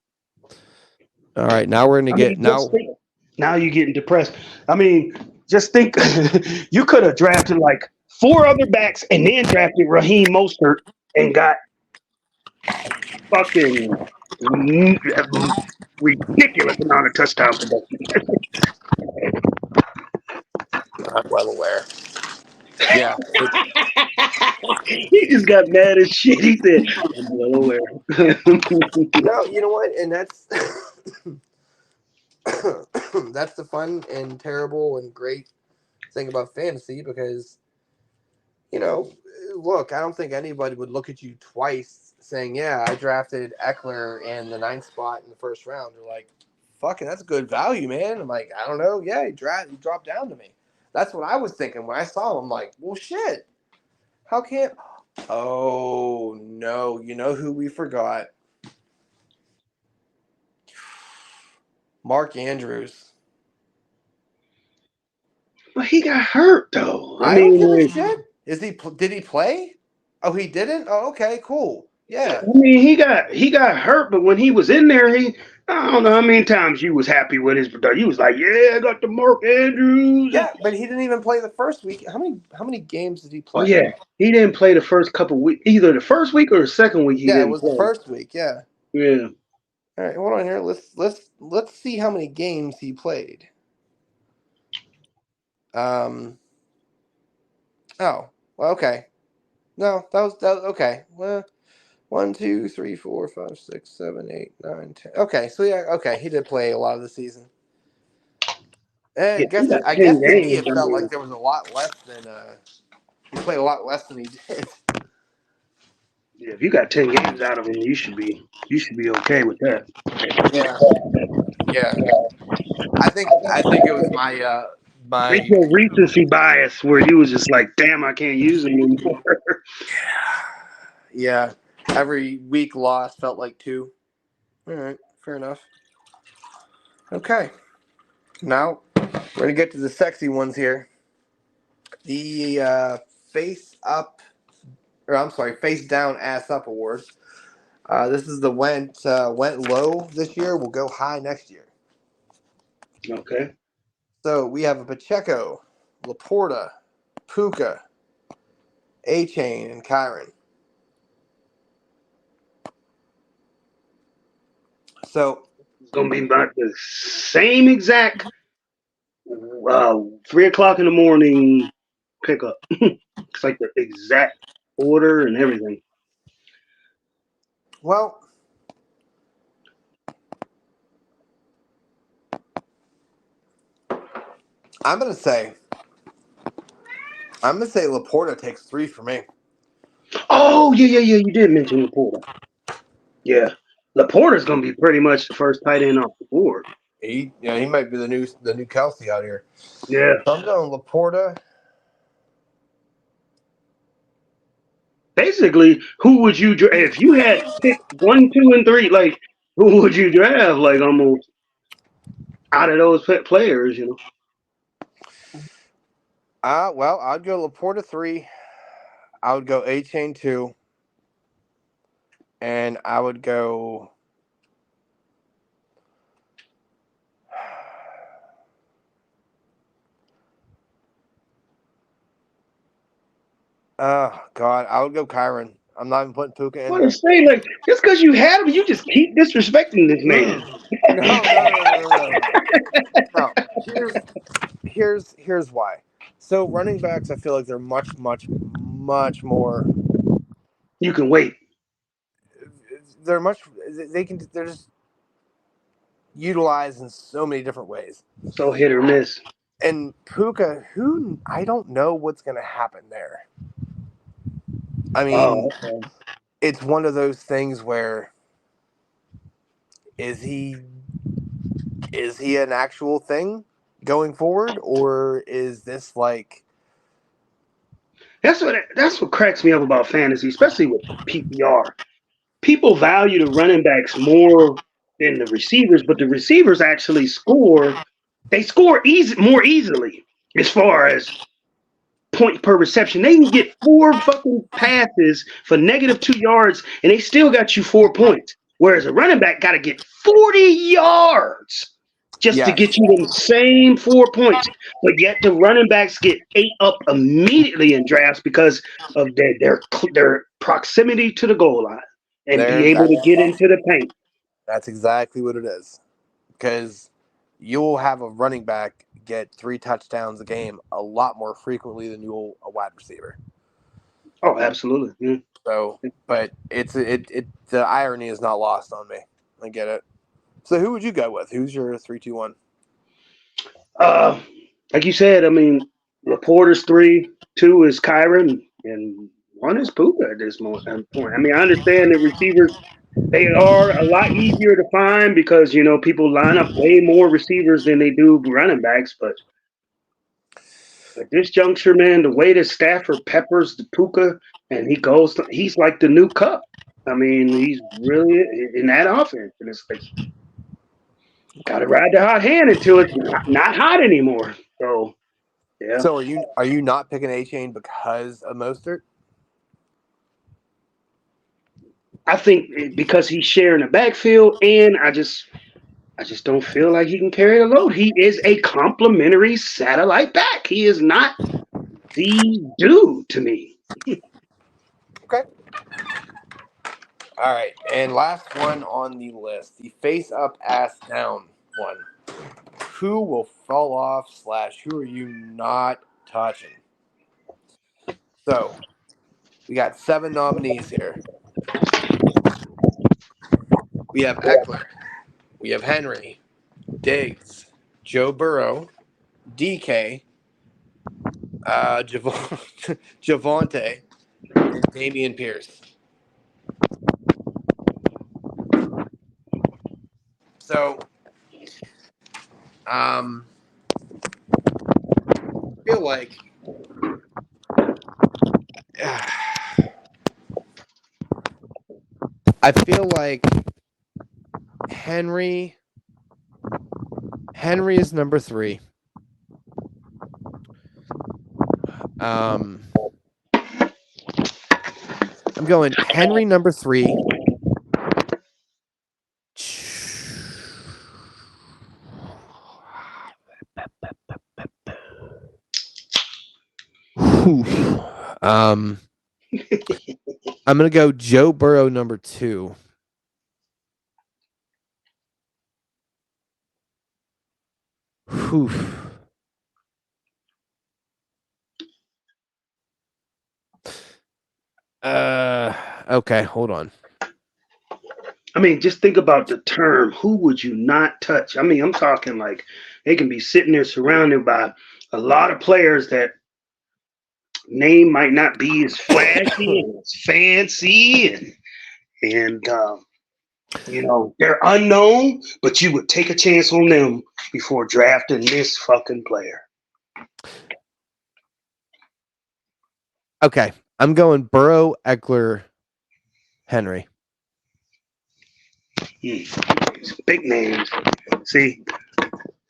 All right, now we're gonna get now. Now you're getting depressed. I mean, just think you could have drafted like 4 other backs and then drafted Raheem Mostert and got fucking ridiculous amount of touchdown production. I'm well aware. Yeah. He just got mad as shit. He said, I'm well aware. No, you know what? And that's that's the fun and terrible and great thing about fantasy because, look, I don't think anybody would look at you twice saying, yeah, I drafted Eckler in the 9th spot in the first round. They're like, fucking, that's good value, man. I'm like, I don't know. Yeah, he dropped down to me. That's what I was thinking when I saw him. I'm like, well, shit. How can't? Oh, no. You know who we forgot? Mark Andrews. But he got hurt though. I don't give a shit. Did he play? Oh, he didn't. Oh, okay, cool. Yeah. I mean, he got hurt, but when he was in there, I don't know how many times you was happy with his production. You was like, yeah, I got the Mark Andrews. Yeah, but he didn't even play the first week. How many games did he play? Oh yeah, he didn't play the first couple weeks, either the first week or the second week. Yeah, it was the first week. Yeah. Yeah. All right, hold on here. Let's see how many games he played. Oh, well, okay. No, that was okay. Well, 1, 2, 3, 4, 5, 6, 7, 8, 9, 10. Okay, so yeah, okay, he did play a lot of the season. And I guess to me it felt like there was a lot less than he played a lot less than he did. Yeah, if you got 10 games out of him, you should be okay with that. Yeah. I think it was my It's your recency bias where you was just like, damn, I can't use him anymore. Yeah. Every week lost felt like 2. All right, fair enough. Okay. Now we're gonna get to the sexy ones here. The face down, ass up award. This is the went low this year, will go high next year. Okay. So we have a Pacheco, Laporta, Puka, A-Chain, and Kyron. So it's gonna be about the same exact 3:00 in the morning pickup. It's like the exact order and everything. Well, I'm gonna say Laporta takes 3 for me. Oh yeah. You did mention Laporta. Yeah, Laporta's gonna be pretty much the first tight end off the board. He might be the new Kelsey out here. Yeah. So I'm going Laporta. Basically, who would you draft if you had pick 1, 2, and 3? Like, who would you draft? Like, almost out of those players, Well, I'd go Laporta 3. I would go A-Chain 2. And I would go. Oh God, I would go Kyron. I'm not even putting Puka in there. Say, like, just because you have him, you just keep disrespecting this man. No. Here's why. So running backs, I feel like they're much more. You can wait. They're just utilized in so many different ways. So hit or miss. And Puka, I don't know what's going to happen there. I mean, okay. it's one of those things where is he an actual thing going forward, or is this like That's what cracks me up about fantasy, especially with PPR. People value the running backs more than the receivers, but the receivers actually score. They score more easily as far as point per reception. They can get 4 fucking passes for -2 yards, and they still got you 4 points. Whereas a running back got to get 40 yards just to get yes, you them same 4 points. But yet the running backs get ate up immediately in drafts because of their proximity to the goal line and be there able to get into the paint. that's exactly what it is. Because you'll have a running back get 3 touchdowns a game a lot more frequently than you'll a wide receiver. Oh, absolutely. Yeah. So, but the irony is not lost on me. I get it. So, who would you go with? Who's your 3-2-1? Uh, like you said, I mean, Reporters 3, 2 is Kyron, and 1 is Puka at this point. I mean, I understand the receivers, they are a lot easier to find because, people line up way more receivers than they do running backs. But at this juncture, man, the way that Stafford peppers the Puka and he's like the new Cup. I mean, he's really in that offense. And it's like, got to ride the hot hand until it's not hot anymore. So, yeah. So, are you not picking A Chain because of Mostert? I think because he's sharing the backfield, and I just don't feel like he can carry the load. He is a complimentary satellite back. He is not the dude to me. Okay. All right, and last one on the list, the face up, ass down one. Who will fall off / who are you not touching? So we got 7 nominees here. We have Eckler, we have Henry, Diggs, Joe Burrow, DK, Javonte, and Damian Pierce. So, I feel like Henry is number 3. I'm going Henry number 3. I'm gonna go Joe Burrow number 2. Okay, hold on. I mean, just think about the term. Who would you not touch? I mean, I'm talking like they can be sitting there surrounded by a lot of players that name might not be as flashy and as fancy, and they're unknown, but you would take a chance on them before drafting this fucking player. Okay, I'm going Burrow, Eckler, Henry. Big names. See,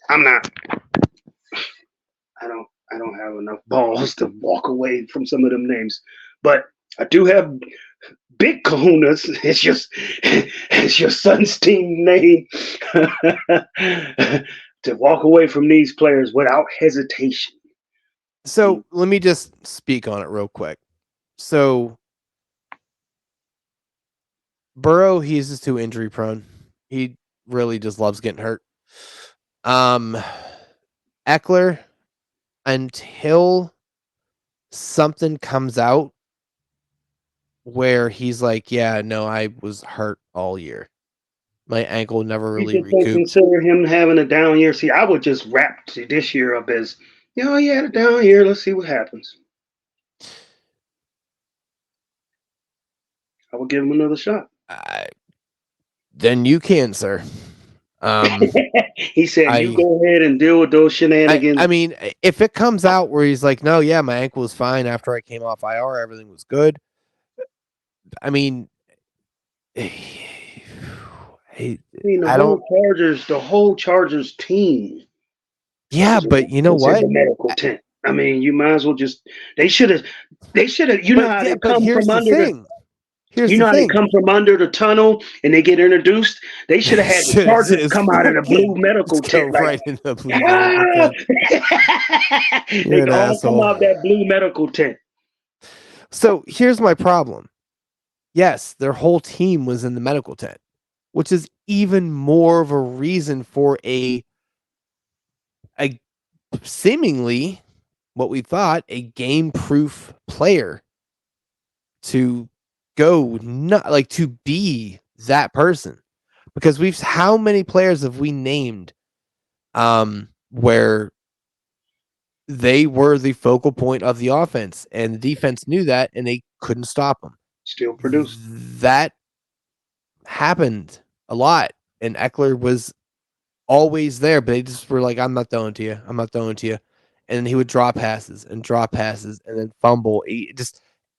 I'm not. I don't have enough balls to walk away from some of them names, but I do have big kahunas. It's your son's team name to walk away from these players without hesitation. So let me just speak on it real quick. So Burrow, he's just too injury prone. He really just loves getting hurt. Eckler, until something comes out where he's like, yeah, no, I was hurt all year. My ankle never really You just recouped. consider him having a down year. See, I would just wrap this year up as, he had a down year. Let's see what happens. I would give him another shot. Then you can, sir. He said, "You go ahead and deal with those shenanigans." I mean, if it comes out where he's like, "No, yeah, my ankle was fine after I came off IR, everything was good." I mean, I mean, the whole Chargers team. Yeah, but you know what? The medical tent. I mean, you might as well just. They should have. You know how they come from under the. Here's You the know how they thing. come from under the tunnel and they get introduced. They should have had the Chargers come out of the blue medical tent. Right in the blue medical tent. They all come out that blue medical tent. So here's my problem. Yes, their whole team was in the medical tent, which is even more of a reason for a seemingly what we thought a game-proof player to go to be that person, because how many players have we named where they were the focal point of the offense and the defense knew that and they couldn't stop them. Still produce. That happened a lot, and Eckler was always there, but they just were like, I'm not throwing to you. I'm not throwing to you. And then he would drop passes and then fumble.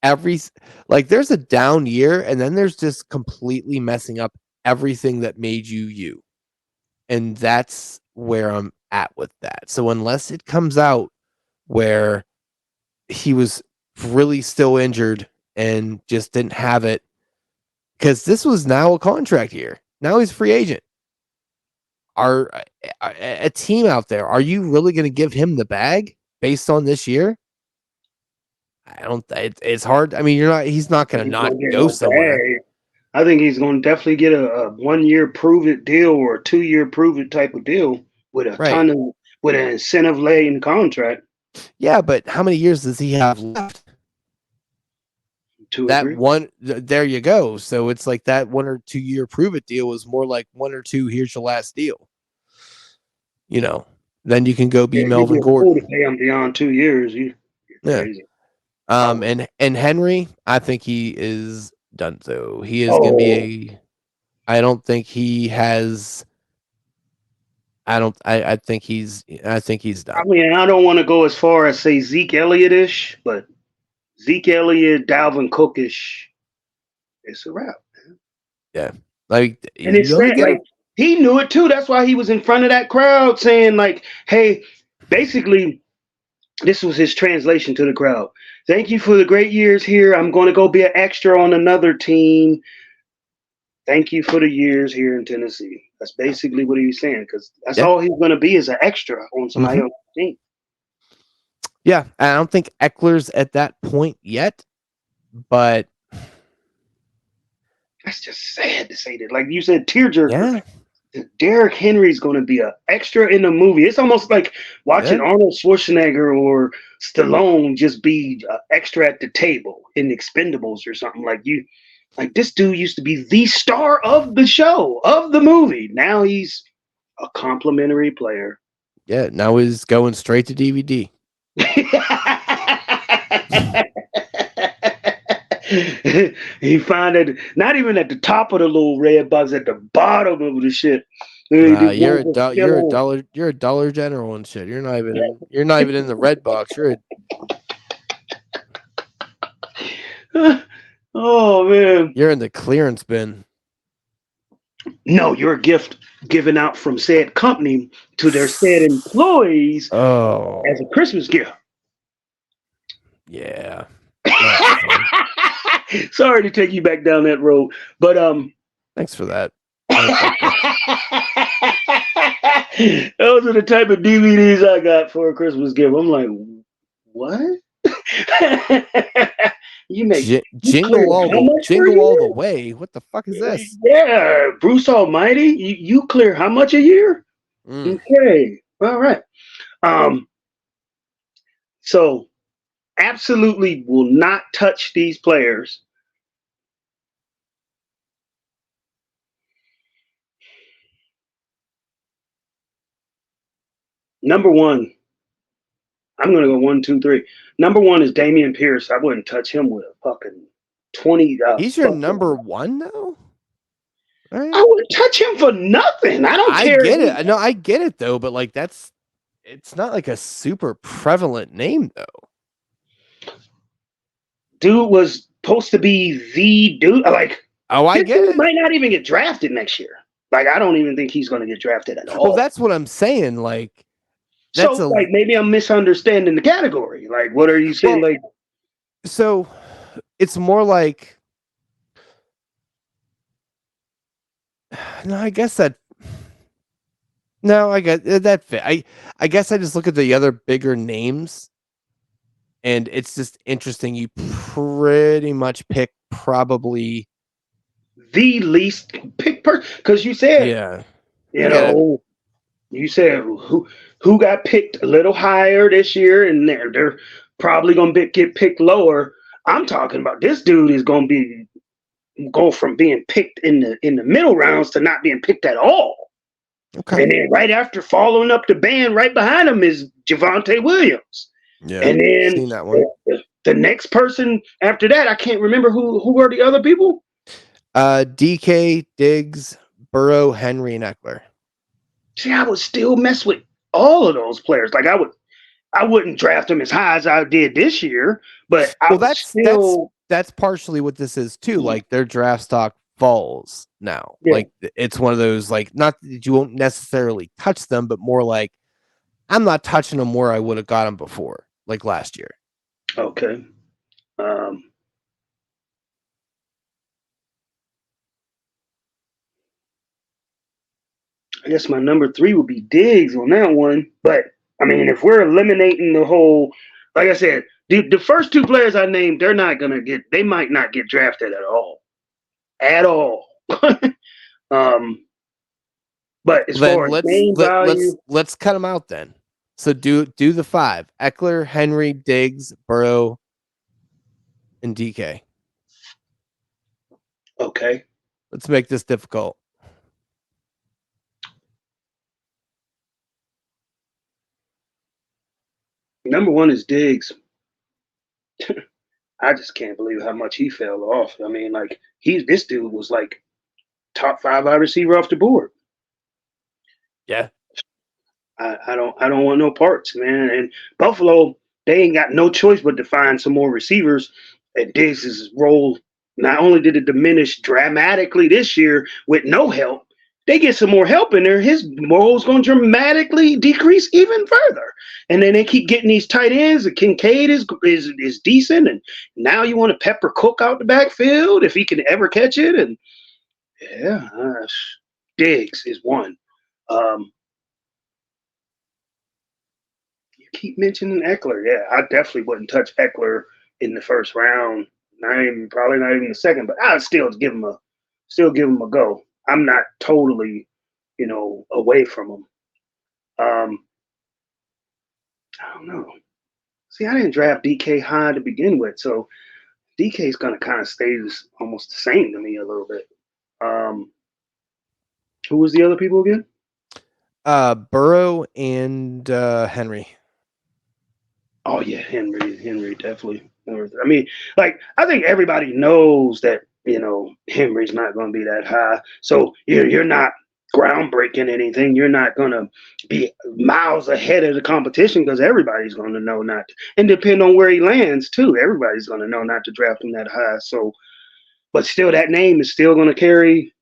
There's a down year, and then there's just completely messing up everything that made you. And that's where I'm at with that. So unless it comes out where he was really still injured and just didn't have it, because this was now a contract year. Now he's a free agent. Are a team out there, are you really going to give him the bag based on this year? I don't. It's hard. I mean, he's not going to not go somewhere. Bag. I think he's going to definitely get a 1 year prove it deal or a 2 year prove it type of deal with a ton of with an incentive laden contract. Yeah, but how many years does he have left? 2 or that 3. One. There you go. So it's like that 1 or 2 year prove it deal was more like 1 or 2. Here's your last deal. Then you can go be Melvin Gordon. To pay him beyond 2 years. You're crazy. And Henry, I think he is done. So he is going to be I don't think he has. I think he's done. I mean, I don't want to go as far as say Zeke Elliott-ish, but Zeke Elliott, Dalvin Cook-ish, it's a wrap, man. Yeah. And it's sad, he knew it too. That's why he was in front of that crowd saying, like, hey, basically, this was his translation to the crowd. Thank you for the great years here. I'm going to go be an extra on another team. Thank you for the years here in Tennessee. That's basically what he was saying, because that's all he's going to be is an extra on somebody else's team. Yeah, I don't think Eckler's at that point yet, but that's just sad to say that. Like you said, tearjerker. Yeah. Derrick Henry's going to be an extra in the movie. It's almost like watching Arnold Schwarzenegger or Stallone just be an extra at the table in Expendables or something. Like this dude used to be the star of the show, of the movie. Now he's a complimentary player. Yeah, now he's going straight to DVD. He found it not even at the top of the little red box, at the bottom of the shit. You're a Dollar General and shit. You're not even in the red box. Oh man, you're in the clearance bin. No, you're a gift given out from said company to their said employees as a Christmas gift. Yeah. Sorry to take you back down that road, but thanks for that. Those are the type of DVDs I got for a Christmas gift. I'm like, what? You make jingle all the way. What the fuck is this? Yeah, Bruce Almighty. You clear how much a year? Okay, all right. So absolutely will not touch these players. Number one, I'm going to go 1, 2, 3. Number one is Dameon Pierce. I wouldn't touch him with a fucking 20. He's your number one though. Right? I would touch him for nothing. I don't care. I get it. No, I get it though, but like it's not like a super prevalent name though. Dude was supposed to be the dude. Like, I get it. Might not even get drafted next year. Like, I don't even think he's going to get drafted at all. Well, that's what I'm saying. Like, like maybe I'm misunderstanding the category. Like, what are you saying? Well, like, so it's more like, no, I guess that. No, I get that fit. I guess I just look at the other bigger names, and it's just interesting. You pretty much pick probably the least pick because you said, yeah, you said who got picked a little higher this year, and they're probably gonna get picked lower. I'm talking about this dude is gonna go from being picked in the middle rounds to not being picked at all. Okay. And then right after following up the band, right behind him is Javonte Williams. Yeah, and then seen that one. The next person after that, I can't remember who were the other people. DK, Diggs, Burrow, Henry, and Eckler. See, I would still mess with all of those players. Like I wouldn't draft them as high as I did this year, but that's partially what this is too. Like their draft stock falls now. Yeah. Like it's one of those, like, not that you won't necessarily touch them, but more like I'm not touching them where I would have got them before, like last year. Okay. I guess my number 3 would be Diggs on that one. But I mean, if we're eliminating the whole, like I said, the first 2 players I named, they might not get drafted at all. At all. But as far as name value, let's cut them out then. So do the 5: Eckler, Henry, Diggs, Burrow, and DK. Okay. Let's make this difficult. Number 1 is Diggs. I just can't believe how much he fell off. I mean, like this dude was like top 5 wide receiver off the board. Yeah. I don't want no parts, man. And Buffalo, they ain't got no choice but to find some more receivers. And Diggs' role, not only did it diminish dramatically this year with no help, they get some more help in there, his role's going to dramatically decrease even further. And then they keep getting these tight ends. Kincaid is decent, and now you want to pepper Cook out the backfield if he can ever catch it. And yeah, Diggs is one. You keep mentioning Eckler. Yeah, I definitely wouldn't touch Eckler in the first round. Probably not even the second, but I'd still give him a go. I'm not totally, away from him. I don't know. See, I didn't draft DK high to begin with, so DK's going to kind of stay almost the same to me a little bit. Who was the other people again? Burrow and Henry. Oh yeah, Henry definitely. I mean, like, I think everybody knows that Henry's not going to be that high. So you're not groundbreaking anything. You're not going to be miles ahead of the competition because everybody's going to know not to. And depend on where he lands too. Everybody's going to know not to draft him that high. So, but still, that name is still going to carry,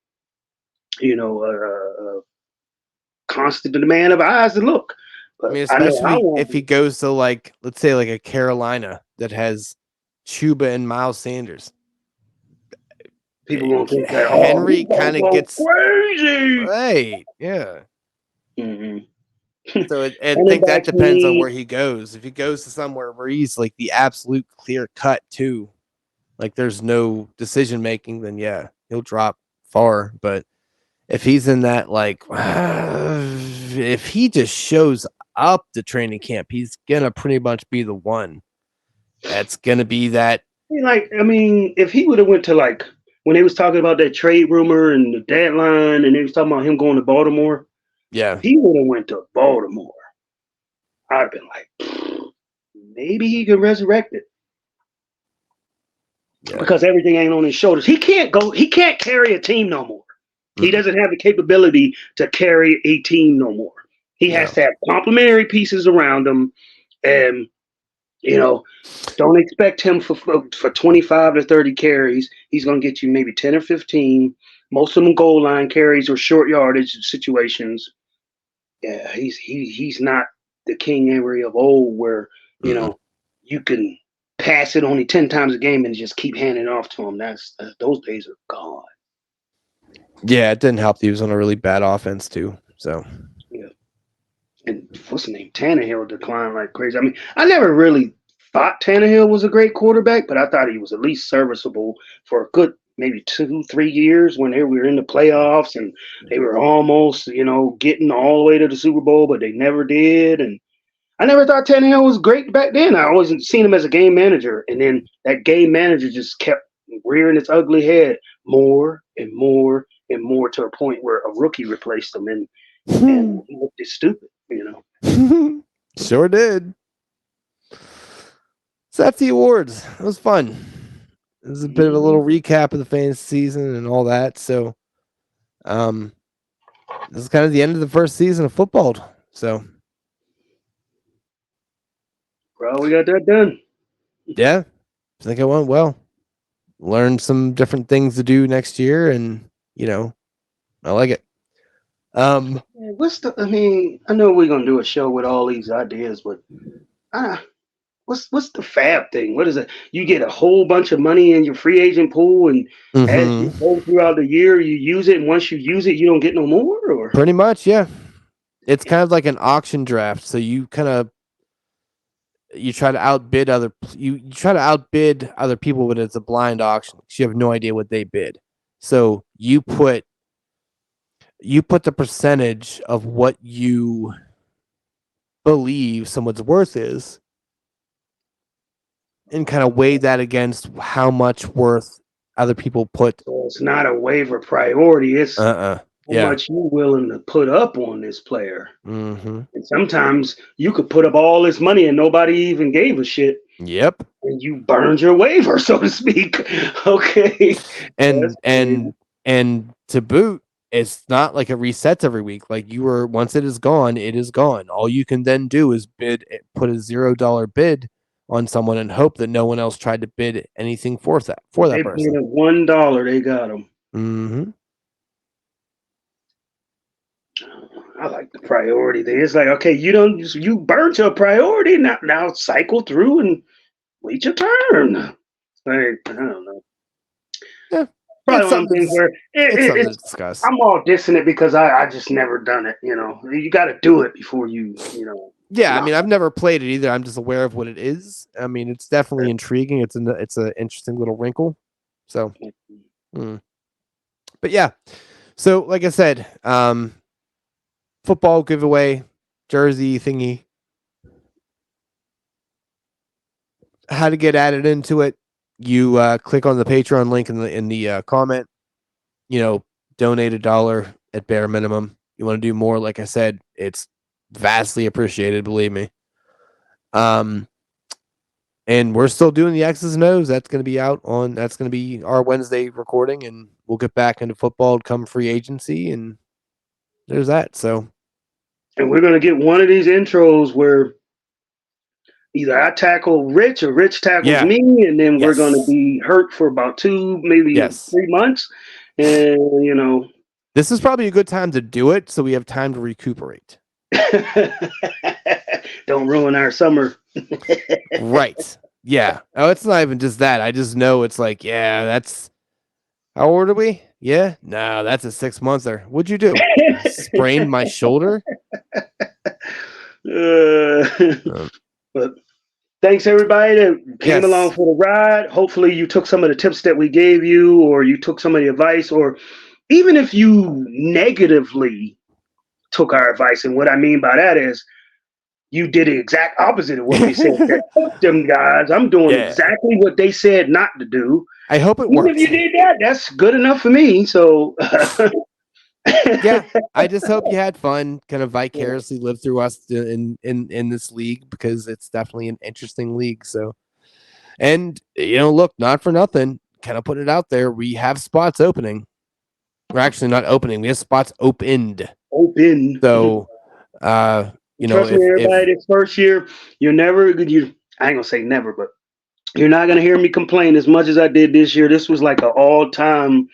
a constant demand of eyes to look. But I mean, especially if he goes to, like, let's say like a Carolina that has Chuba and Miles Sanders. People won't think that Henry kind of gets crazy, right? Yeah. Mm-hmm. So I think that depends on where he goes. If he goes to somewhere where he's like the absolute clear cut too, like there's no decision making, then yeah, he'll drop far. But if he's in that, like, if he just shows up to training camp, he's gonna pretty much be the one that's gonna be that. Like, I mean, if he would have went to, like, when they was talking about that trade rumor and the deadline, and they was talking about him going to Baltimore, yeah, he would have went to Baltimore. I'd been like, maybe he can resurrect it. because everything ain't on his shoulders. He can't carry a team no more. He doesn't have the capability to carry a team no more. He has to have complementary pieces around him, and don't expect him for 25 to 30 carries. He's going to get you maybe 10 or 15. Most of them goal line carries or short yardage situations. Yeah, he's not the King Henry of old, where you can pass it only 10 times a game and just keep handing it off to him. Those days are gone. Yeah, it didn't help that he was on a really bad offense too. So yeah, and what's the name? Tannehill declined like crazy. I mean, I never really thought Tannehill was a great quarterback, but I thought he was at least serviceable for a good maybe 2-3 years when they were in the playoffs and they were almost getting all the way to the Super Bowl, but they never did. And I never thought Tannehill was great back then. I always seen him as a game manager, and then that game manager just kept rearing its ugly head more and more and more to a point where a rookie replaced him, and he looked stupid, Sure did. So that's the awards. It was fun. It was a bit of a little recap of the fantasy season and all that. So, this is kind of the end of the first season of Footbald. So, bro, we got that done. Yeah, I think it went well. Learned some different things to do next year, and I like it. I know we're gonna do a show with all these ideas, but what's the fab thing? What is it? You get a whole bunch of money in your free agent pool, and as you go throughout the year, you use it, and once you use it, you don't get no more? Or pretty much, yeah. It's kind of like an auction draft. So you try to outbid other people, but it's a blind auction because you have no idea what they bid. So you put the percentage of what you believe someone's worth is, and kind of weigh that against how much worth other people put. So it's not a waiver priority. It's how much you willing to put up on this player. Mm-hmm. And sometimes you could put up all this money and nobody even gave a shit. Yep. And you burned your waiver, so to speak. Okay. And to boot, it's not like it resets every week. Like once it is gone, it is gone. All you can then do is put a $0 bid on someone and hope that no one else tried to bid anything for that person. They paid $1, they got them. Mm-hmm. I like the priority thing. It's like, okay, you burnt your priority, now cycle through and wait your turn. Like, I don't know. Yeah. Probably one of the things where it's discuss. I'm all dissing it because I just never done it. You got to do it before you. Yeah, I mean, I've never played it either. I'm just aware of what it is. I mean, it's definitely intriguing. It's an interesting little wrinkle. So, but yeah. So, like I said, football giveaway, jersey thingy. How to get added into it? You click on the Patreon link in the comment. Donate $1 at bare minimum. You want to do more? Like I said, it's vastly appreciated. Believe me. And we're still doing the X's and O's. That's going to be that's going to be our Wednesday recording, and we'll get back into football come free agency, and there's that. So, and we're going to get one of these intros where either I tackle Rich or Rich tackles me, and then we're going to be hurt for about 2, maybe 3 months. And, this is probably a good time to do it so we have time to recuperate. Don't ruin our summer. Right. Yeah. Oh, it's not even just that. I just know it's like, that's how old are we? Yeah. No, that's a 6 monther. What'd you do? Sprained my shoulder. But thanks everybody that came along for the ride. Hopefully you took some of the tips that we gave you, or you took some of the advice, or even if you negatively took our advice. And what I mean by that is you did the exact opposite of what they said. Fuck them guys. I'm doing exactly what they said not to do. I hope it works. If you did that, that's good enough for me. So yeah, I just hope you had fun, kind of vicariously live through us in this league, because it's definitely an interesting league. So, And, look, not for nothing, kind of put it out there. We have spots opening. We're actually not opening. We have spots opened. Open. So, trust me, everybody, this first year, I ain't gonna say never, but you're not gonna hear me complain as much as I did this year. This was like an all-time,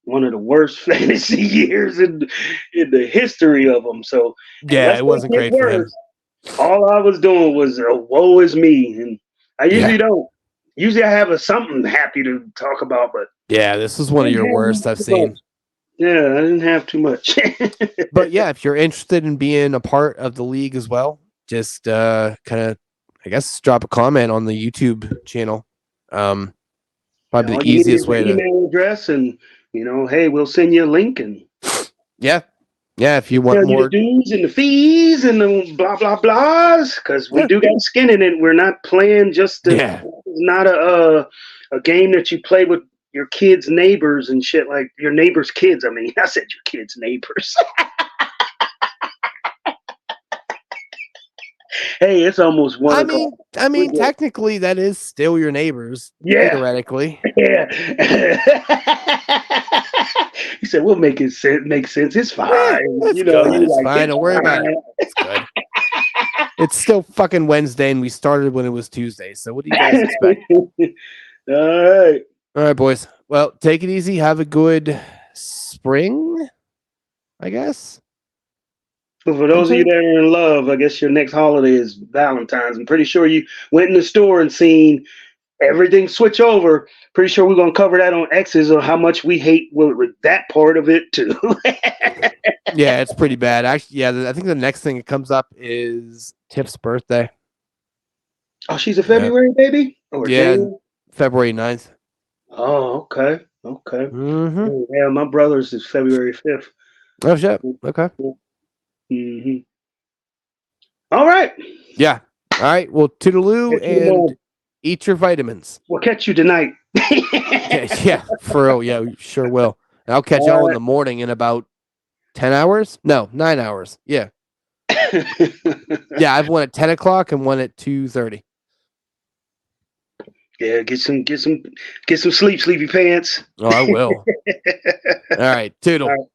one of the worst fantasy years in the history of them. So yeah, it wasn't great for him. All I was doing was woe is me, and I usually don't. Usually I have something happy to talk about, but yeah, this is one of your worst I've seen. Yeah, I didn't have too much. But yeah, if you're interested in being a part of the league as well, just kind of, I guess, drop a comment on the YouTube channel. Probably the easiest way to email address, and hey, we'll send you a link, and yeah, if you want more the dues and the fees and the blah blah blahs, because we do got skin in it. We're not playing just it's not a game that you play with your kids' neighbors and shit, like your neighbors' kids. I mean, I said your kids' neighbors. Hey, it's almost 1 o'clock. I mean, technically, that is still your neighbors. Yeah. Theoretically. Yeah. He said, "We'll make it make sense. It's fine. It's good. It's fine. Don't worry about it. It's good. It's still fucking Wednesday, and we started when it was Tuesday. So what do you guys expect?" All right, boys. Well, take it easy. Have a good spring, I guess. Well, for those of you that are in love, I guess your next holiday is Valentine's. I'm pretty sure you went in the store and seen everything switch over. Pretty sure we're going to cover that on X's, or how much we hate with that part of it too. Yeah, it's pretty bad. Actually, I think the next thing that comes up is Tiff's birthday. Oh, she's a February baby? Or January? February 9th. Oh, okay. Okay. Mm-hmm. Yeah, my brother's is February 5th. Oh, shit. Okay. Mm-hmm. All right. Yeah. All right. Well, toodaloo and eat your vitamins. We'll catch you tonight. yeah, for real. Yeah, we sure will. And I'll catch y'all in the morning in about 10 hours? No, 9 hours. Yeah. Yeah, I've one at 10 o'clock and one at 2:30. Yeah, get some sleep, sleepy pants. Oh, I will. All right, toodle. All right.